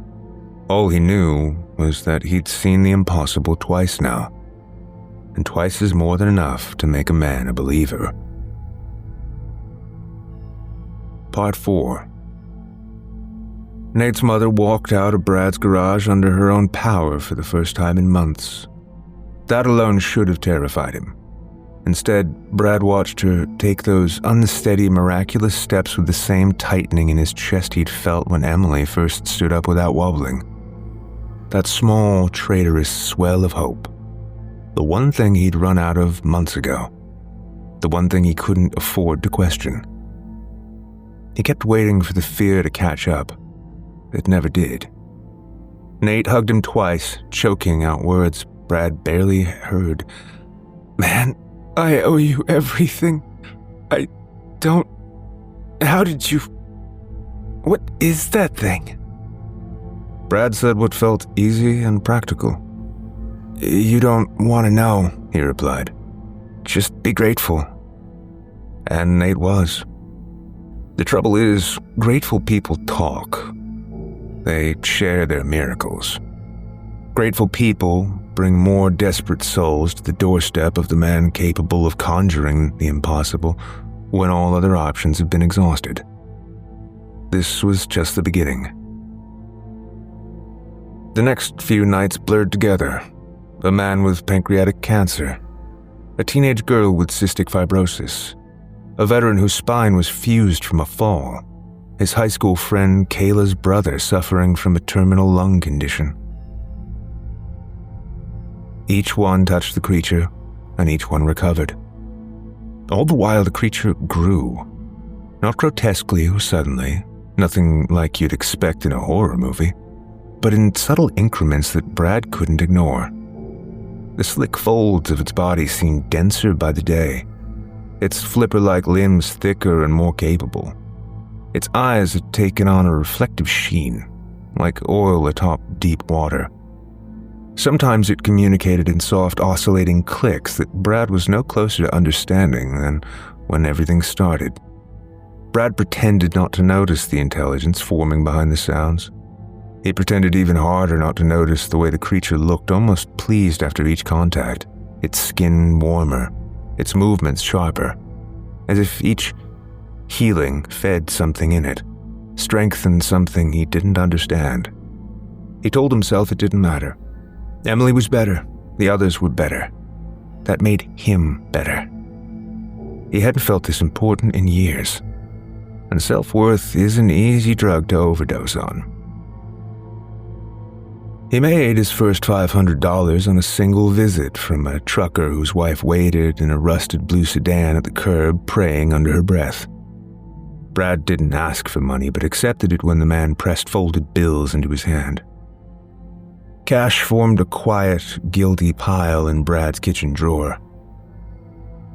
Speaker 4: All he knew was that he'd seen the impossible twice now, and twice is more than enough to make a man a believer. Part 4. Nate's mother walked out of Brad's garage under her own power for the first time in months. That alone should have terrified him. Instead, Brad watched her take those unsteady, miraculous steps with the same tightening in his chest he'd felt when Emily first stood up without wobbling. That small, traitorous swell of hope. The one thing he'd run out of months ago. The one thing he couldn't afford to question. He kept waiting for the fear to catch up. It never did. Nate hugged him twice, choking out words Brad barely heard. "Man, I owe you everything. I don't... How did you..." What is that thing? Brad said what felt easy and practical. You don't want to know, he replied. Just be grateful. And Nate was. The trouble is, grateful people talk. They share their miracles. Grateful people bring more desperate souls to the doorstep of the man capable of conjuring the impossible when all other options have been exhausted. This was just the beginning. The next few nights blurred together. A man with pancreatic cancer, a teenage girl with cystic fibrosis, a veteran whose spine was fused from a fall, his high school friend Kayla's brother suffering from a terminal lung condition. Each one touched the creature, and each one recovered. All the while the creature grew, not grotesquely or suddenly, nothing like you'd expect in a horror movie, but in subtle increments that Brad couldn't ignore. The slick folds of its body seemed denser by the day, its flipper-like limbs thicker and more capable. Its eyes had taken on a reflective sheen, like oil atop deep water. Sometimes it communicated in soft, oscillating clicks that Brad was no closer to understanding than when everything started. Brad pretended not to notice the intelligence forming behind the sounds. He pretended even harder not to notice the way the creature looked almost pleased after each contact, its skin warmer, its movements sharper, as if each healing fed something in it, strengthened something he didn't understand. He told himself it didn't matter. Emily was better, the others were better. That made him better. He hadn't felt this important in years, and self-worth is an easy drug to overdose on. He made his first $500 on a single visit from a trucker whose wife waited in a rusted blue sedan at the curb, praying under her breath. Brad didn't ask for money, but accepted it when the man pressed folded bills into his hand. Cash formed a quiet, guilty pile in Brad's kitchen drawer.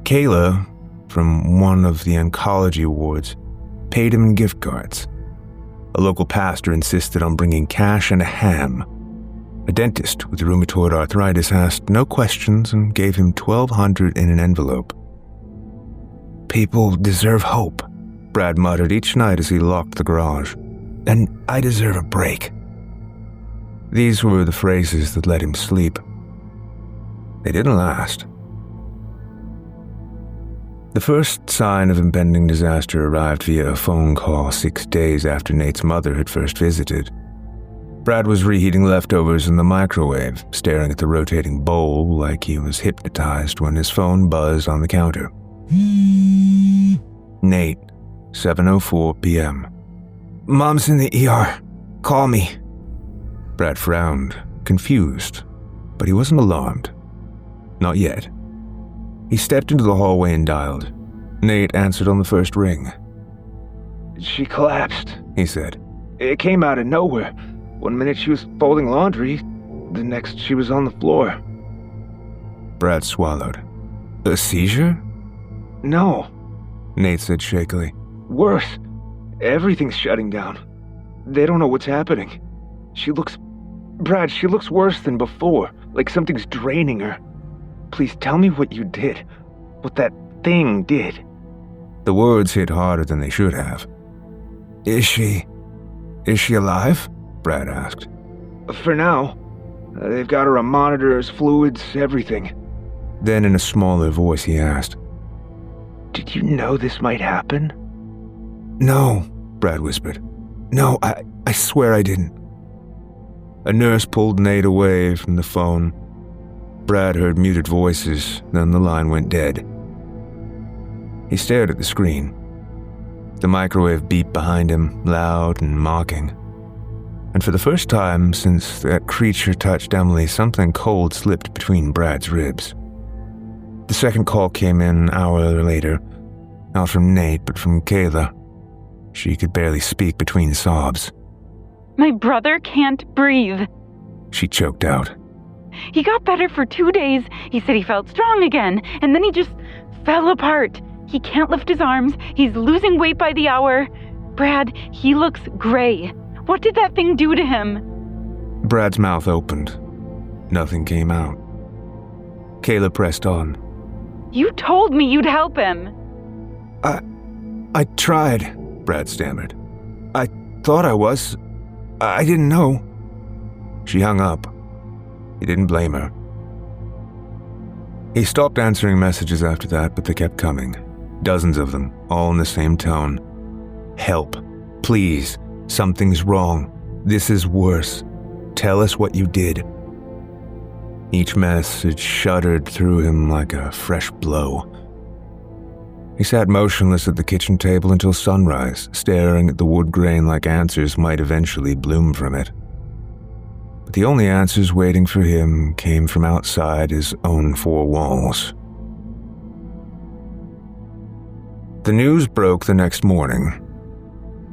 Speaker 4: Kayla, from one of the oncology wards, paid him in gift cards. A local pastor insisted on bringing cash and a ham. A dentist with rheumatoid arthritis asked no questions and gave him $1,200 in an envelope. People deserve hope, Brad muttered each night as he locked the garage. And I deserve a break. These were the phrases that let him sleep. They didn't last. The first sign of impending disaster arrived via a phone call 6 days after Nate's mother had first visited. Brad was reheating leftovers in the microwave, staring at the rotating bowl like he was hypnotized when his phone buzzed on the counter. Nate, 7:04 p.m. Mom's in the ER. Call me. Brad frowned, confused, but he wasn't alarmed. Not yet. He stepped into the hallway and dialed. Nate answered on the first ring.
Speaker 7: She collapsed, he said. It came out of nowhere. 1 minute she was folding laundry, the next she was on the floor.
Speaker 4: Brad swallowed. A seizure?
Speaker 7: No,
Speaker 4: Nate said shakily.
Speaker 7: Worse. Everything's shutting down. They don't know what's happening. Brad, she looks worse than before, like something's draining her. Please tell me what you did, what that thing did.
Speaker 4: The words hit harder than they should have. Is she alive? Brad asked.
Speaker 7: For now. They've got her on monitors, fluids, everything.
Speaker 4: Then in a smaller voice he asked,
Speaker 7: Did you know this might happen?
Speaker 4: No, Brad whispered. No, I swear I didn't. A nurse pulled Nate away from the phone. Brad heard muted voices, then the line went dead. He stared at the screen. The microwave beeped behind him, loud and mocking. And for the first time since that creature touched Emily, something cold slipped between Brad's ribs. The second call came in an hour later, not from Nate, but from Kayla. She could barely speak between sobs.
Speaker 6: My brother can't breathe.
Speaker 4: She choked out.
Speaker 6: He got better for 2 days. He said he felt strong again, and then he just fell apart. He can't lift his arms. He's losing weight by the hour. Brad, he looks gray. What did that thing do to him?
Speaker 4: Brad's mouth opened. Nothing came out. Kayla pressed on.
Speaker 6: You told me you'd help him.
Speaker 4: I tried, Brad stammered. I thought I was. I didn't know. She hung up. He didn't blame her. He stopped answering messages after that, but they kept coming. Dozens of them, all in the same tone. Help. Please. Something's wrong. This is worse. Tell us what you did. Each message shuddered through him like a fresh blow. He sat motionless at the kitchen table until sunrise, staring at the wood grain like answers might eventually bloom from it. But the only answers waiting for him came from outside his own four walls. The news broke the next morning.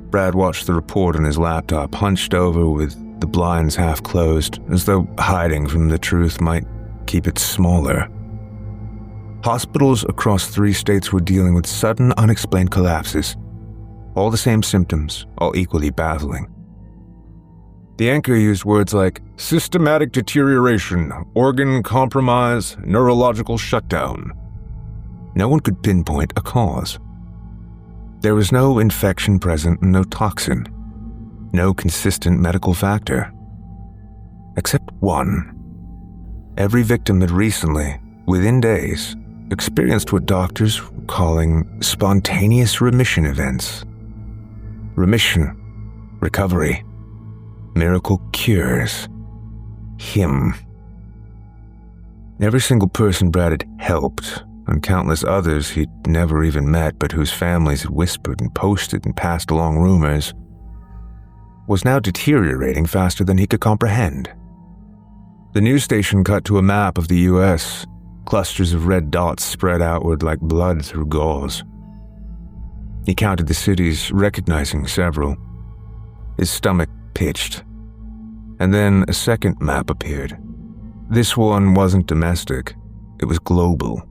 Speaker 4: Brad watched the report on his laptop, hunched over with the blinds half closed, as though hiding from the truth might keep it smaller. Hospitals across 3 states were dealing with sudden, unexplained collapses. All the same symptoms, all equally baffling. The anchor used words like systematic deterioration, organ compromise, neurological shutdown. No one could pinpoint a cause. There was no infection present and no toxin. No consistent medical factor. Except one. Every victim had recently, within days, experienced what doctors were calling spontaneous remission events. Remission, recovery, miracle cures. Him. Every single person Brad had helped, and countless others he'd never even met but whose families had whispered and posted and passed along rumors, was now deteriorating faster than he could comprehend. The news station cut to a map of the U.S., clusters of red dots spread outward like blood through gauze. He counted the cities, recognizing several. His stomach pitched. And then a second map appeared. This one wasn't domestic, it was global.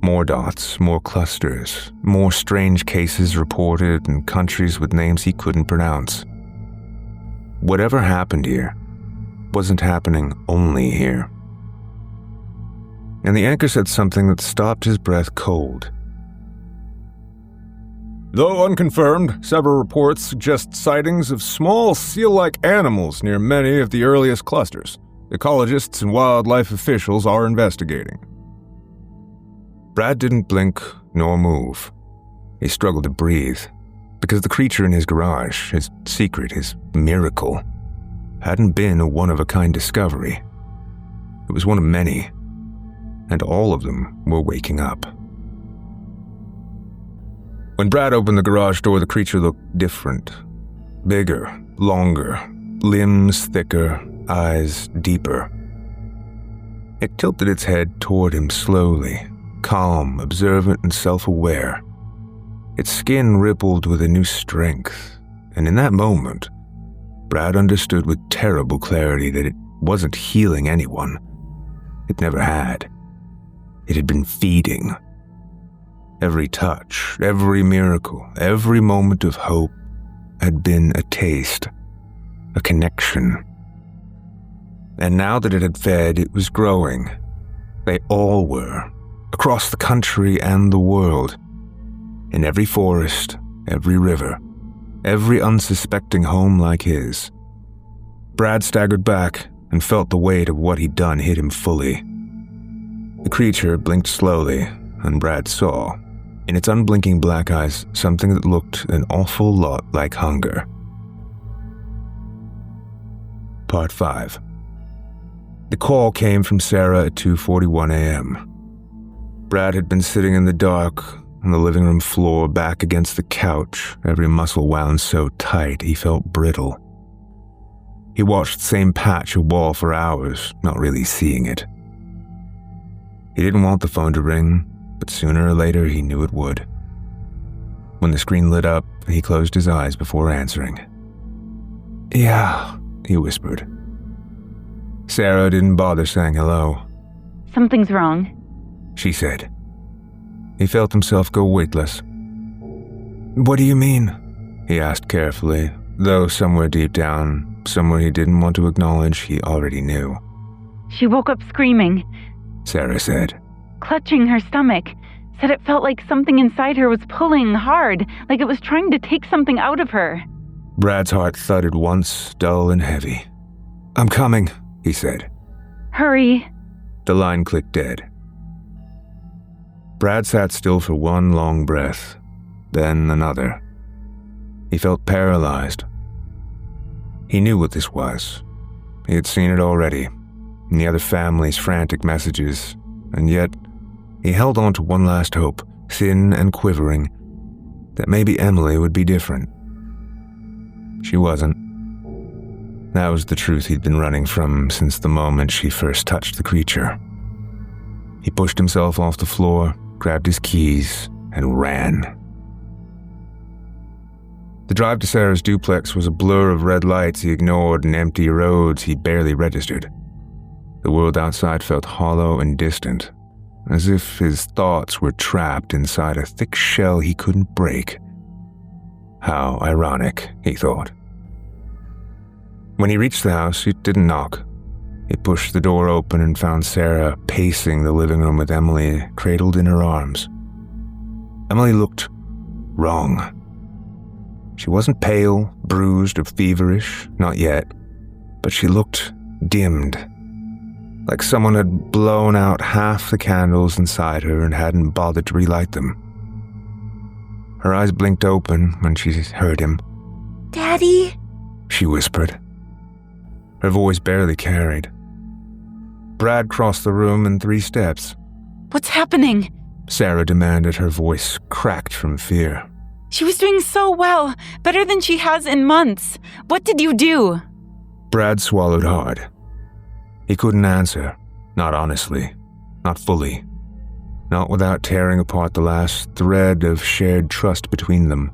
Speaker 4: More dots, more clusters, more strange cases reported in countries with names he couldn't pronounce. Whatever happened here wasn't happening only here. And the anchor said something that stopped his breath cold. Though unconfirmed, several reports suggest sightings of small seal-like animals near many of the earliest clusters. Ecologists and wildlife officials are investigating. Brad didn't blink nor move. He struggled to breathe, because the creature in his garage, his secret, his miracle, hadn't been a one-of-a-kind discovery. It was one of many, and all of them were waking up. When Brad opened the garage door, the creature looked different. Bigger, longer, limbs thicker, eyes deeper. It tilted its head toward him slowly, calm, observant, and self-aware. Its skin rippled with a new strength, and in that moment, Brad understood with terrible clarity that it wasn't healing anyone. It never had. It had been feeding. Every touch, every miracle, every moment of hope had been a taste, a connection. And now that it had fed, it was growing. They all were, across the country and the world. In every forest, every river, every unsuspecting home like his. Brad staggered back and felt the weight of what he'd done hit him fully. The creature blinked slowly, and Brad saw, in its unblinking black eyes, something that looked an awful lot like hunger. Part 5. The call came from Sarah at 2:41 a.m. Brad had been sitting in the dark on the living room floor, back against the couch, every muscle wound so tight he felt brittle. He watched the same patch of wall for hours, not really seeing it. He didn't want the phone to ring, but sooner or later he knew it would. When the screen lit up, he closed his eyes before answering. "Yeah," he whispered. Sarah didn't bother saying hello.
Speaker 6: Something's wrong,
Speaker 4: she said. He felt himself go weightless. "What do you mean?" he asked carefully, though somewhere deep down, somewhere he didn't want to acknowledge, he already knew.
Speaker 6: She woke up screaming,
Speaker 4: Sarah said.
Speaker 6: clutching her stomach. Said it felt like something inside her was pulling hard, like it was trying to take something out of her.
Speaker 4: Brad's heart thudded once, dull and heavy. "I'm coming," he said.
Speaker 6: Hurry.
Speaker 4: The line clicked dead. Brad sat still for one long breath, then another. He felt paralyzed. He knew what this was. He had seen it already, in the other family's frantic messages, and yet he held on to one last hope, thin and quivering, that maybe Emily would be different. She wasn't. That was the truth he'd been running from since the moment she first touched the creature. He pushed himself off the floor, grabbed his keys, and ran. The drive to Sarah's duplex was a blur of red lights he ignored and empty roads he barely registered. The world outside felt hollow and distant, as if his thoughts were trapped inside a thick shell he couldn't break. How ironic, he thought. When he reached the house, he didn't knock. He pushed the door open and found Sarah pacing the living room with Emily cradled in her arms. Emily looked wrong. She wasn't pale, bruised, or feverish, not yet, but she looked dimmed, like someone had blown out half the candles inside her and hadn't bothered to relight them. Her eyes blinked open when she heard him.
Speaker 5: Daddy?
Speaker 4: She whispered. Her voice barely carried. Brad crossed the room in 3 steps.
Speaker 6: What's happening?
Speaker 4: Sarah demanded, her voice cracked from fear.
Speaker 6: She was doing so well, better than she has in months. What did you do?
Speaker 4: Brad swallowed hard. He couldn't answer, not honestly, not fully, not without tearing apart the last thread of shared trust between them.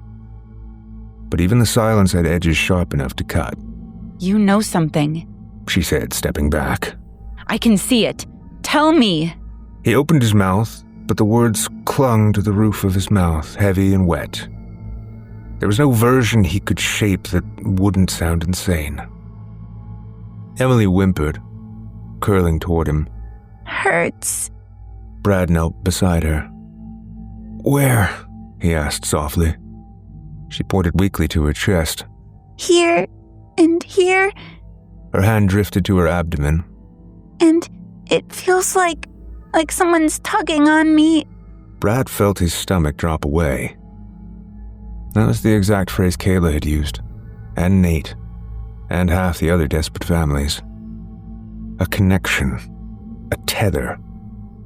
Speaker 4: But even the silence had edges sharp enough to cut.
Speaker 6: You know something,
Speaker 4: she said, stepping back.
Speaker 6: I can see it. Tell me.
Speaker 4: He opened his mouth, but the words clung to the roof of his mouth, heavy and wet. There was no version he could shape that wouldn't sound insane. Emily whimpered, curling toward him.
Speaker 5: Hurts.
Speaker 4: Brad knelt beside her. Where? He asked softly. She pointed weakly to her chest.
Speaker 5: Here and here.
Speaker 4: Her hand drifted to her abdomen.
Speaker 5: And it feels like someone's tugging on me.
Speaker 4: Brad felt his stomach drop away. That was the exact phrase Kayla had used, and Nate, and half the other desperate families. A connection, a tether,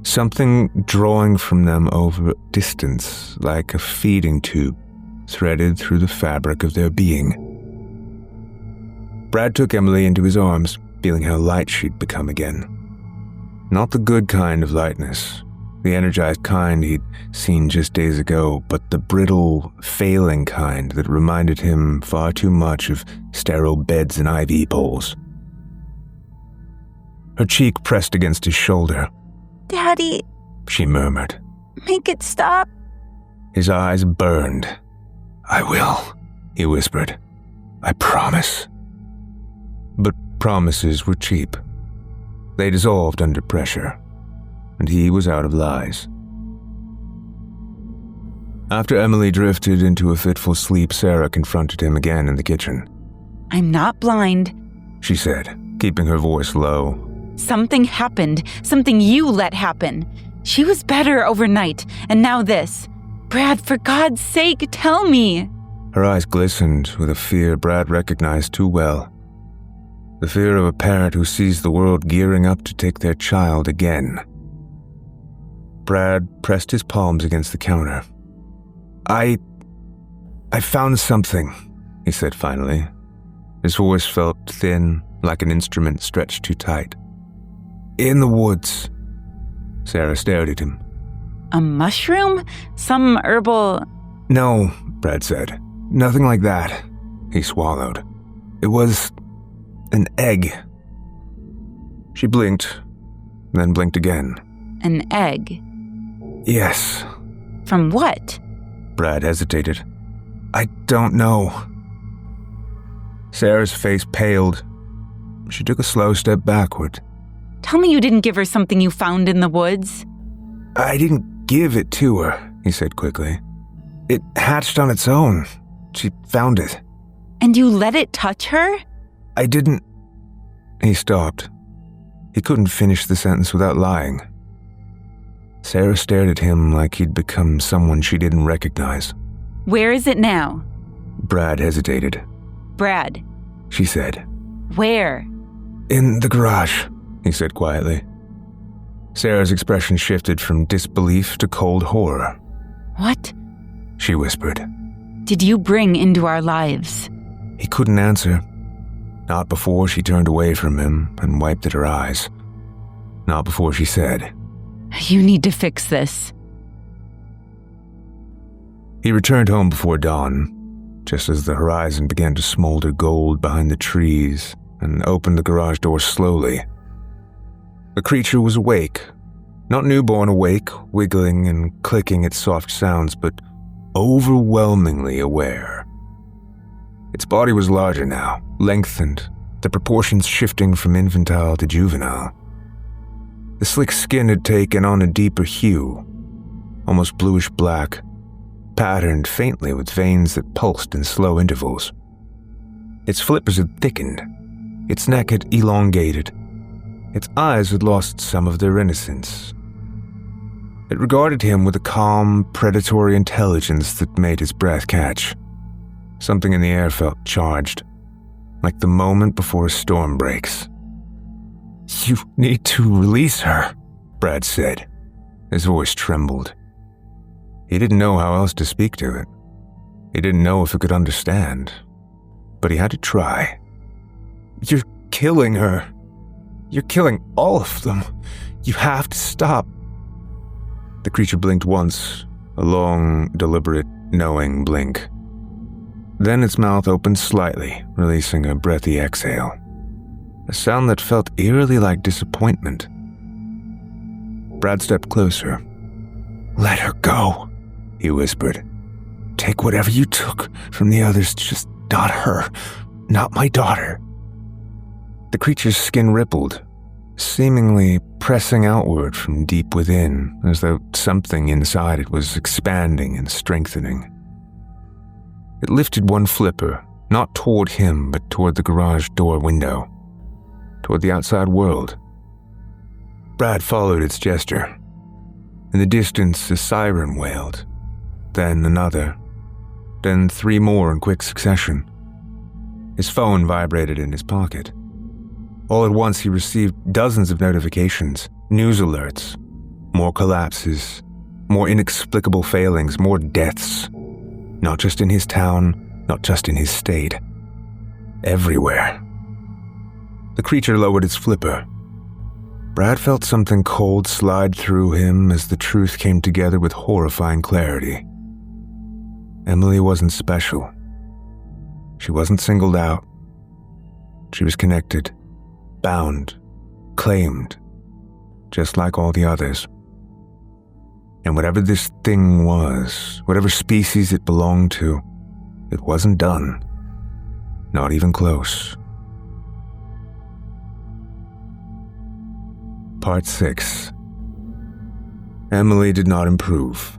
Speaker 4: something drawing from them over distance like a feeding tube threaded through the fabric of their being. Brad took Emily into his arms, feeling how light she'd become again. Not the good kind of lightness, the energized kind he'd seen just days ago, but the brittle, failing kind that reminded him far too much of sterile beds and IV poles. Her cheek pressed against his shoulder.
Speaker 5: Daddy,
Speaker 4: she murmured.
Speaker 5: Make it stop.
Speaker 4: His eyes burned. I will, he whispered. I promise. But promises were cheap. They dissolved under pressure, and he was out of lies. After Emily drifted into a fitful sleep, Sarah confronted him again in the kitchen.
Speaker 6: I'm not blind,
Speaker 4: she said, keeping her voice low.
Speaker 6: Something happened, something you let happen. She was better overnight, and now this. Brad, for God's sake, tell me.
Speaker 4: Her eyes glistened with a fear Brad recognized too well. The fear of a parent who sees the world gearing up to take their child again. Brad pressed his palms against the counter. I found something, he said finally. His voice felt thin, like an instrument stretched too tight. In the woods. Sarah stared at him.
Speaker 6: A mushroom? Some herbal...
Speaker 4: No, Brad said. Nothing like that. He swallowed. It was an egg. She blinked, then blinked again.
Speaker 6: An egg?
Speaker 4: Yes.
Speaker 6: From what?
Speaker 4: Brad hesitated. I don't know. Sarah's face paled. She took a slow step backward.
Speaker 6: Tell me you didn't give her something you found in the woods.
Speaker 4: I didn't give it to her, he said quickly. It hatched on its own. She found it.
Speaker 6: And you let it touch her?
Speaker 4: I didn't... He stopped. He couldn't finish the sentence without lying. Sarah stared at him like he'd become someone she didn't recognize.
Speaker 6: Where is it now?
Speaker 4: Brad hesitated.
Speaker 6: Brad.
Speaker 4: She said.
Speaker 6: Where?
Speaker 4: In the garage, he said quietly. Sarah's expression shifted from disbelief to cold horror.
Speaker 6: What?
Speaker 4: She whispered.
Speaker 6: Did you bring into our lives?
Speaker 4: He couldn't answer. Not before she turned away from him and wiped at her eyes. Not before she said,
Speaker 6: You need to fix this.
Speaker 4: He returned home before dawn, just as the horizon began to smolder gold behind the trees, and opened the garage door slowly. The creature was awake. Not newborn awake, wiggling and clicking its soft sounds, but overwhelmingly aware. Its body was larger now, lengthened, the proportions shifting from infantile to juvenile. The slick skin had taken on a deeper hue, almost bluish-black, patterned faintly with veins that pulsed in slow intervals. Its flippers had thickened, its neck had elongated, its eyes had lost some of their innocence. It regarded him with a calm, predatory intelligence that made his breath catch. Something in the air felt charged, like the moment before a storm breaks. You need to release her, Brad said. His voice trembled. He didn't know how else to speak to it. He didn't know if it could understand. But he had to try. You're killing her. You're killing all of them. You have to stop. The creature blinked once, a long, deliberate, knowing blink. Then its mouth opened slightly, releasing a breathy exhale. A sound that felt eerily like disappointment. Brad stepped closer. Let her go, he whispered. Take whatever you took from the others, just not her, not my daughter. The creature's skin rippled, seemingly pressing outward from deep within, as though something inside it was expanding and strengthening. It lifted one flipper, not toward him, but toward the garage door window, toward the outside world. Brad followed its gesture. In the distance, a siren wailed, then another, then 3 more in quick succession. His phone vibrated in his pocket. All at once, he received dozens of notifications, news alerts, more collapses, more inexplicable failings, more deaths. Not just in his town, not just in his state. Everywhere. The creature lowered its flipper. Brad felt something cold slide through him as the truth came together with horrifying clarity. Emily wasn't special. She wasn't singled out. She was connected, bound, claimed, just like all the others. And whatever this thing was, whatever species it belonged to, it wasn't done. Not even close. Part 6. Emily did not improve.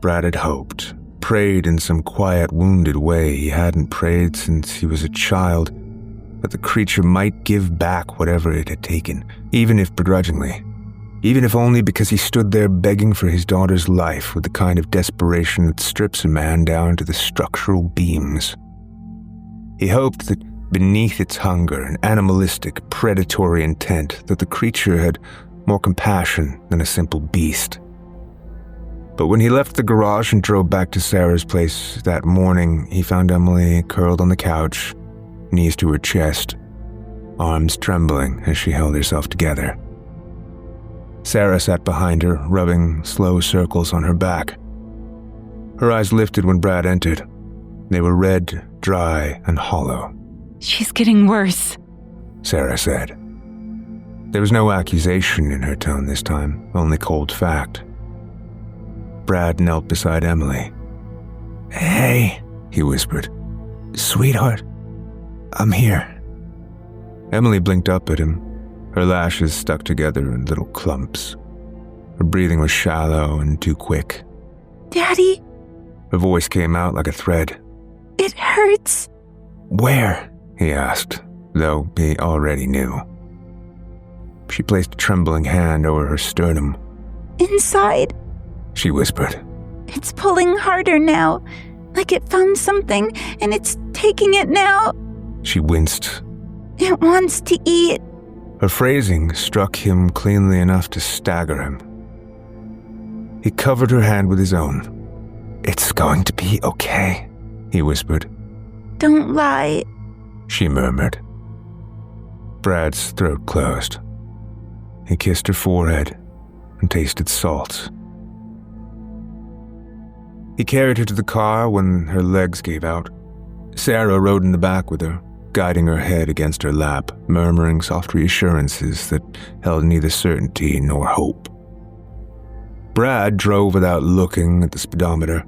Speaker 4: Brad had hoped, prayed in some quiet, wounded way he hadn't prayed since he was a child, that the creature might give back whatever it had taken, even if begrudgingly. Even if only because he stood there begging for his daughter's life with the kind of desperation that strips a man down to the structural beams. He hoped that beneath its hunger and animalistic, predatory intent, that the creature had more compassion than a simple beast. But when he left the garage and drove back to Sarah's place that morning, he found Emily curled on the couch, knees to her chest, arms trembling as she held herself together. Sarah sat behind her, rubbing slow circles on her back. Her eyes lifted when Brad entered. They were red, dry, and hollow.
Speaker 6: She's getting worse,
Speaker 4: Sarah said. There was no accusation in her tone this time, only cold fact. Brad knelt beside Emily. Hey, he whispered. Sweetheart, I'm here. Emily blinked up at him, her lashes stuck together in little clumps. Her breathing was shallow and too quick.
Speaker 5: Daddy,
Speaker 4: Her voice came out like a thread.
Speaker 5: it hurts.
Speaker 4: Where? He asked, though he already knew. She placed a trembling hand over her sternum.
Speaker 5: Inside.
Speaker 4: She whispered.
Speaker 5: It's pulling harder now, like it found something and it's taking it now.
Speaker 4: She winced.
Speaker 5: It wants to eat.
Speaker 4: Her phrasing struck him cleanly enough to stagger him. He covered her hand with his own. It's going to be okay, he whispered.
Speaker 5: Don't lie.
Speaker 4: She murmured. Brad's throat closed. He kissed her forehead and tasted salt. He carried her to the car when her legs gave out. Sarah rode in the back with her, guiding her head against her lap, murmuring soft reassurances that held neither certainty nor hope. Brad drove without looking at the speedometer.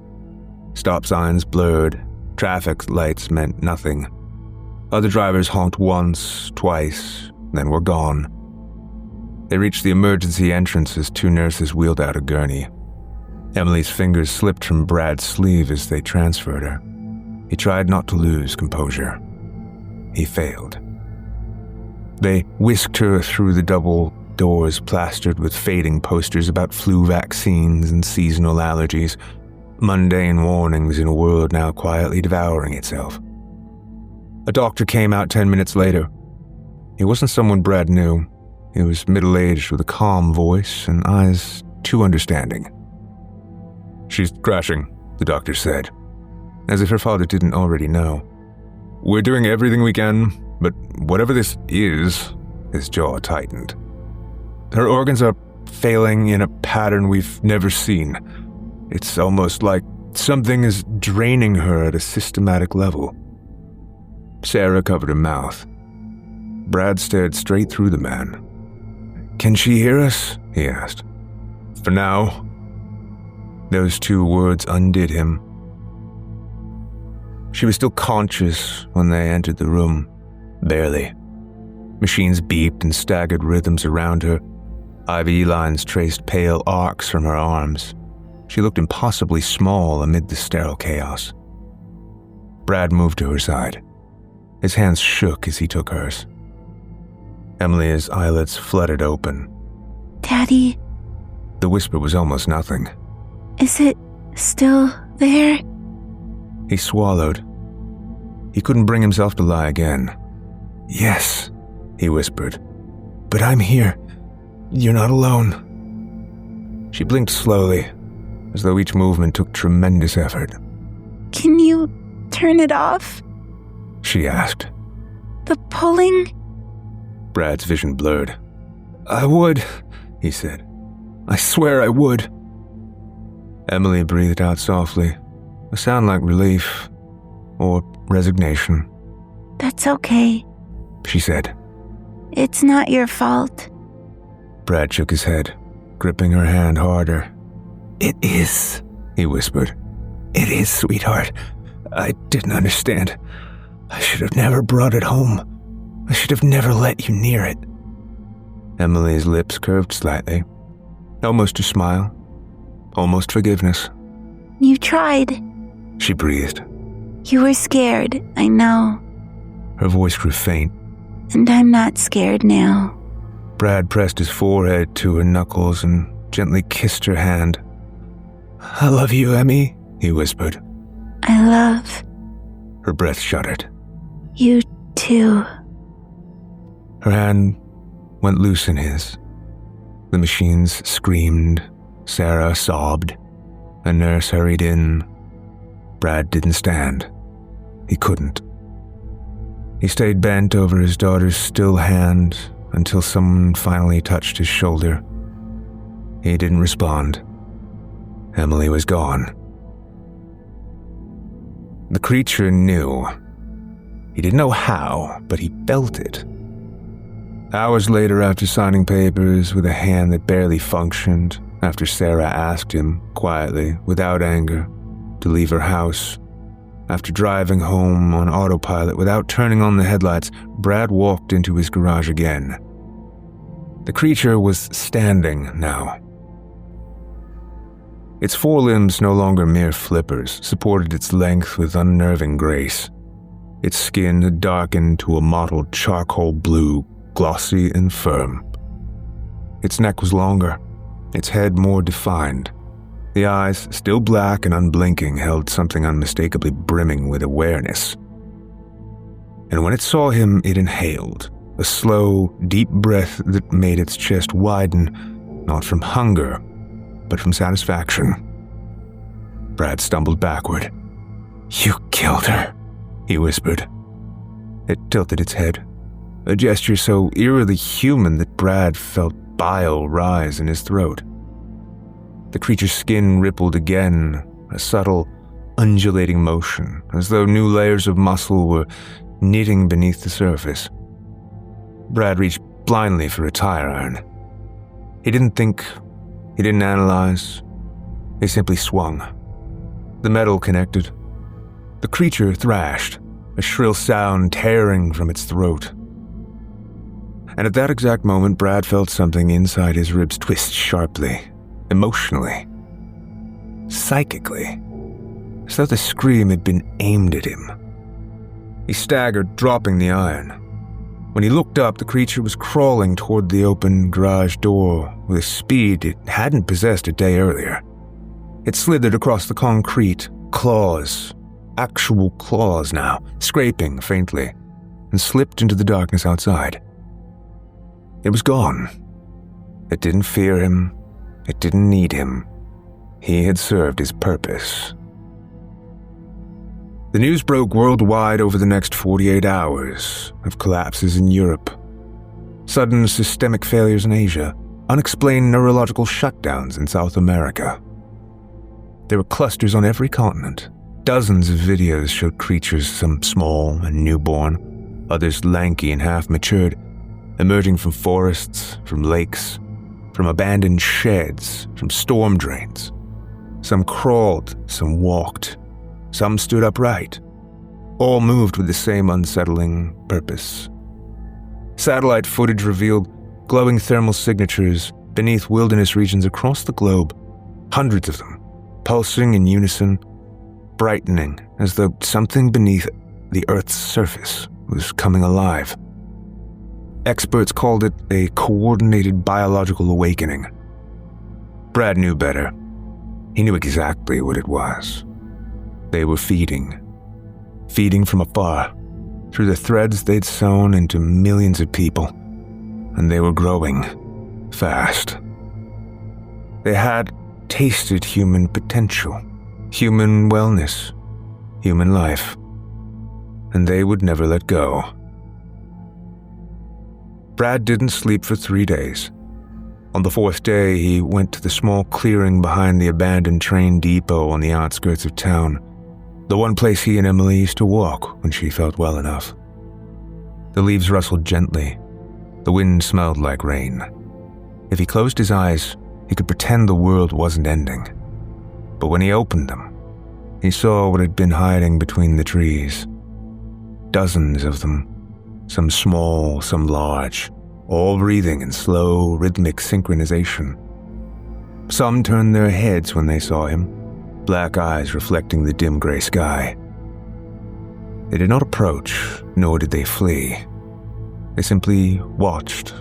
Speaker 4: Stop signs blurred. Traffic lights meant nothing. Other drivers honked once, twice, then were gone. They reached the emergency entrance as two nurses wheeled out a gurney. Emily's fingers slipped from Brad's sleeve as they transferred her. He tried not to lose composure. He failed. They whisked her through the double doors plastered with fading posters about flu vaccines and seasonal allergies, mundane warnings in a world now quietly devouring itself. A doctor came out 10 minutes later. He wasn't someone Brad knew. He was middle-aged with a calm voice and eyes too understanding. She's crashing, the doctor said, as if her father didn't already know. We're doing everything we can, but whatever this is, his jaw tightened. Her organs are failing in a pattern we've never seen. It's almost like something is draining her at a systematic level. Sarah covered her mouth. Brad stared straight through the man. Can she hear us? He asked. For now. Those two words undid him. She was still conscious when they entered the room. Barely. Machines beeped and staggered rhythms around her. IV lines traced pale arcs from her arms. She looked impossibly small amid the sterile chaos. Brad moved to her side. His hands shook as he took hers. Emily's eyelids fluttered open.
Speaker 5: Daddy,
Speaker 4: The whisper was almost nothing.
Speaker 5: is it still there?
Speaker 4: He swallowed. He couldn't bring himself to lie again. Yes, he whispered. But I'm here. You're not alone. She blinked slowly, as though each movement took tremendous effort.
Speaker 5: Can you turn it off?
Speaker 4: She asked.
Speaker 5: The pulling?
Speaker 4: Brad's vision blurred. I would, he said. I swear I would. Emily breathed out softly, a sound like relief or resignation.
Speaker 5: That's okay.
Speaker 4: She said.
Speaker 5: It's not your fault.
Speaker 4: Brad shook his head, gripping her hand harder. It is, he whispered. It is, sweetheart. I didn't understand. I should have never brought it home. I should have never let you near it. Emily's lips curved slightly, almost a smile, almost forgiveness.
Speaker 5: You tried.
Speaker 4: She breathed.
Speaker 5: You were scared, I know.
Speaker 4: Her voice grew faint.
Speaker 5: And I'm not scared now.
Speaker 4: Brad pressed his forehead to her knuckles and gently kissed her hand. I love you, Emmy, he whispered.
Speaker 5: I love
Speaker 4: Her breath shuddered.
Speaker 5: you too.
Speaker 4: Her hand went loose in his. The machines screamed. Sarah sobbed. A nurse hurried in. Brad didn't stand. He couldn't. He stayed bent over his daughter's still hand until someone finally touched his shoulder. He didn't respond. Emily was gone. The creature knew. He didn't know how, but he felt it. Hours later, after signing papers with a hand that barely functioned, after Sarah asked him, quietly, without anger, to to leave her house. After driving home on autopilot without turning on the headlights, Brad walked into his garage again. The creature was standing now. Its forelimbs, no longer mere flippers, supported its length with unnerving grace. Its skin had darkened to a mottled charcoal blue, glossy and firm. Its neck was longer, its head more defined. The eyes, still black and unblinking, held something unmistakably brimming with awareness. And when it saw him, it inhaled, a slow, deep breath that made its chest widen, not from hunger, but from satisfaction. Brad stumbled backward. "You killed her," he whispered. It tilted its head, a gesture so eerily human that Brad felt bile rise in his throat. The creature's skin rippled again, a subtle, undulating motion, as though new layers of muscle were knitting beneath the surface. Brad reached blindly for a tire iron. He didn't think, he didn't analyze, he simply swung. The metal connected. The creature thrashed, a shrill sound tearing from its throat. And at that exact moment, Brad felt something inside his ribs twist sharply, emotionally, psychically, as though the scream had been aimed at him. He staggered, dropping the iron. When he looked up, the creature was crawling toward the open garage door with a speed it hadn't possessed a day earlier. It slithered across the concrete, claws, actual claws now, scraping faintly, and slipped into the darkness outside. It was gone. It didn't fear him. It didn't need him. He had served his purpose. The news broke worldwide over the next 48 hours of collapses in Europe, sudden systemic failures in Asia, unexplained neurological shutdowns in South America. There were clusters on every continent. Dozens of videos showed creatures, some small and newborn, others lanky and half-matured, emerging from forests, from lakes, from abandoned sheds, from storm drains. Some crawled, some walked, some stood upright. All moved with the same unsettling purpose. Satellite footage revealed glowing thermal signatures beneath wilderness regions across the globe, hundreds of them, pulsing in unison, brightening as though something beneath the Earth's surface was coming alive. Experts called it a coordinated biological awakening. Brad knew better. He knew exactly what it was. They were feeding from afar, through the threads they'd sewn into millions of people, and they were growing fast. They had tasted human potential, human wellness, human life, and they would never let go. Brad didn't sleep for 3 days. On the 4th day, he went to the small clearing behind the abandoned train depot on the outskirts of town, the one place he and Emily used to walk when she felt well enough. The leaves rustled gently. The wind smelled like rain. If he closed his eyes, he could pretend the world wasn't ending. But when he opened them, he saw what had been hiding between the trees. Dozens of them, some small, some large, all breathing in slow, rhythmic synchronization. Some turned their heads when they saw him, black eyes reflecting the dim gray sky. They did not approach, nor did they flee. They simply watched.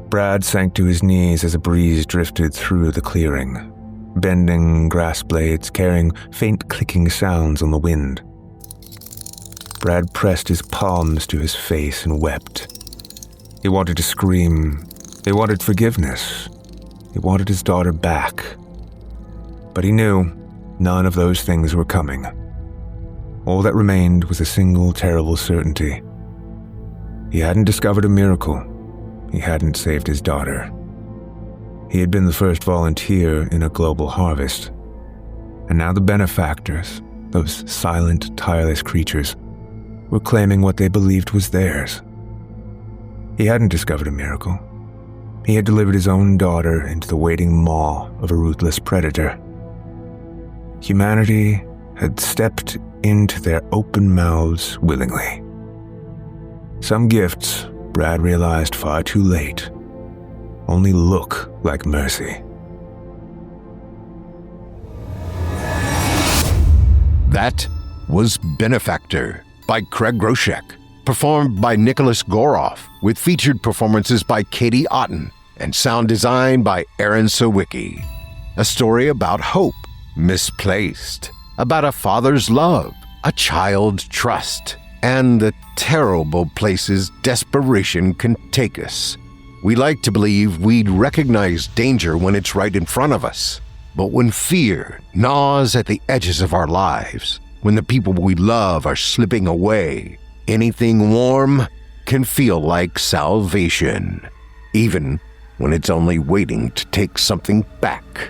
Speaker 4: Brad sank to his knees as a breeze drifted through the clearing, bending grass blades, carrying faint clicking sounds on the wind. Brad pressed his palms to his face and wept. He wanted to scream. He wanted forgiveness. He wanted his daughter back. But he knew none of those things were coming. All that remained was a single terrible certainty. He hadn't discovered a miracle. He hadn't saved his daughter. He had been the first volunteer in a global harvest. And now the benefactors, those silent, tireless creatures, were claiming what they believed was theirs. He hadn't discovered a miracle. He had delivered his own daughter into the waiting maw of a ruthless predator. Humanity had stepped into their open mouths willingly. Some gifts, Brad realized far too late, only look like mercy.
Speaker 2: That was Benefactor by Craig Groshek, performed by Nicholas Goroff, with featured performances by Katie Otten and sound design by Aaron Sawicki. A story about hope misplaced, about a father's love, a child's trust, and the terrible places desperation can take us. We like to believe we'd recognize danger when it's right in front of us. But when fear gnaws at the edges of our lives, when the people we love are slipping away, anything warm can feel like salvation, even when it's only waiting to take something back.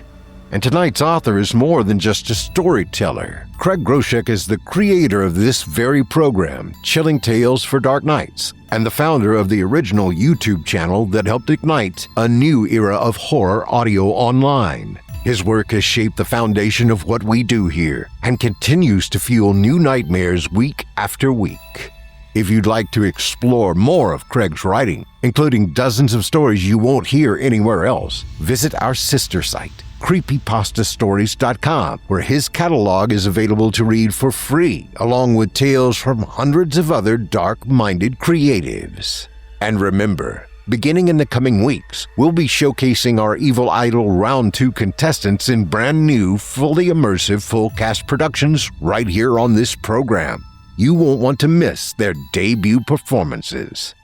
Speaker 2: And tonight's author is more than just a storyteller. Craig Groshek is the creator of this very program, Chilling Tales for Dark Nights, and the founder of the original YouTube channel that helped ignite a new era of horror audio online. His work has shaped the foundation of what we do here and continues to fuel new nightmares week after week. If you'd like to explore more of Craig's writing, including dozens of stories you won't hear anywhere else, visit our sister site, creepypastastories.com, where his catalog is available to read for free, along with tales from hundreds of other dark-minded creatives. And remember, beginning in the coming weeks, we'll be showcasing our Evil Idol Round 2 contestants in brand new, fully immersive full-cast productions right here on this program. You won't want to miss their debut performances.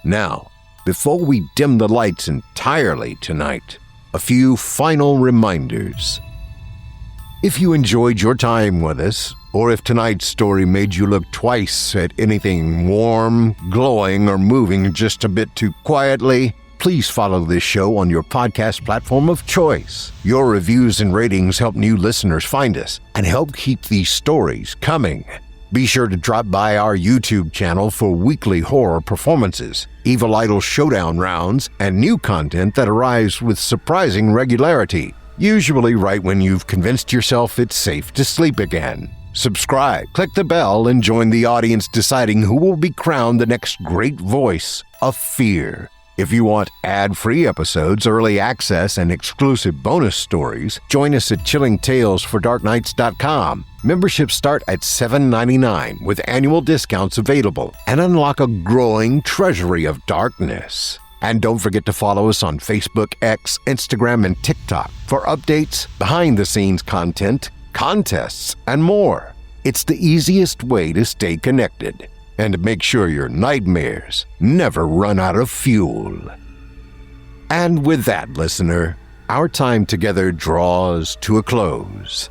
Speaker 2: Now, before we dim the lights entirely tonight, a few final reminders. If you enjoyed your time with us, or if tonight's story made you look twice at anything warm, glowing, or moving just a bit too quietly, please follow this show on your podcast platform of choice. Your reviews and ratings help new listeners find us and help keep these stories coming. Be sure to drop by our YouTube channel for weekly horror performances, Evil Idol Showdown rounds, and new content that arrives with surprising regularity, usually right when you've convinced yourself it's safe to sleep again. Subscribe, click the bell, and join the audience deciding who will be crowned the next great voice of fear. If you want ad-free episodes, early access, and exclusive bonus stories, join us at chillingtalesfordarknights.com. Memberships start at $7.99 with annual discounts available, and unlock a growing treasury of darkness. And don't forget to follow us on Facebook, X, Instagram, and TikTok for updates, behind-the-scenes content, contests, and more. It's the easiest way to stay connected and to make sure your nightmares never run out of fuel. And with that, listener, our time together draws to a close.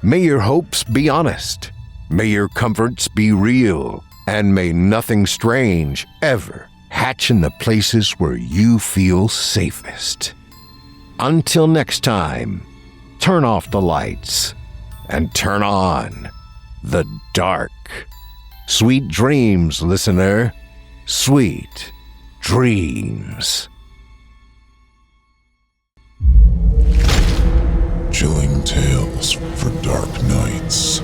Speaker 2: May your hopes be honest, may your comforts be real, and may nothing strange ever hatch in the places where you feel safest. Until next time, turn off the lights and turn on the dark. Sweet dreams, listener. Sweet dreams.
Speaker 1: Chilling Tales for Dark Nights.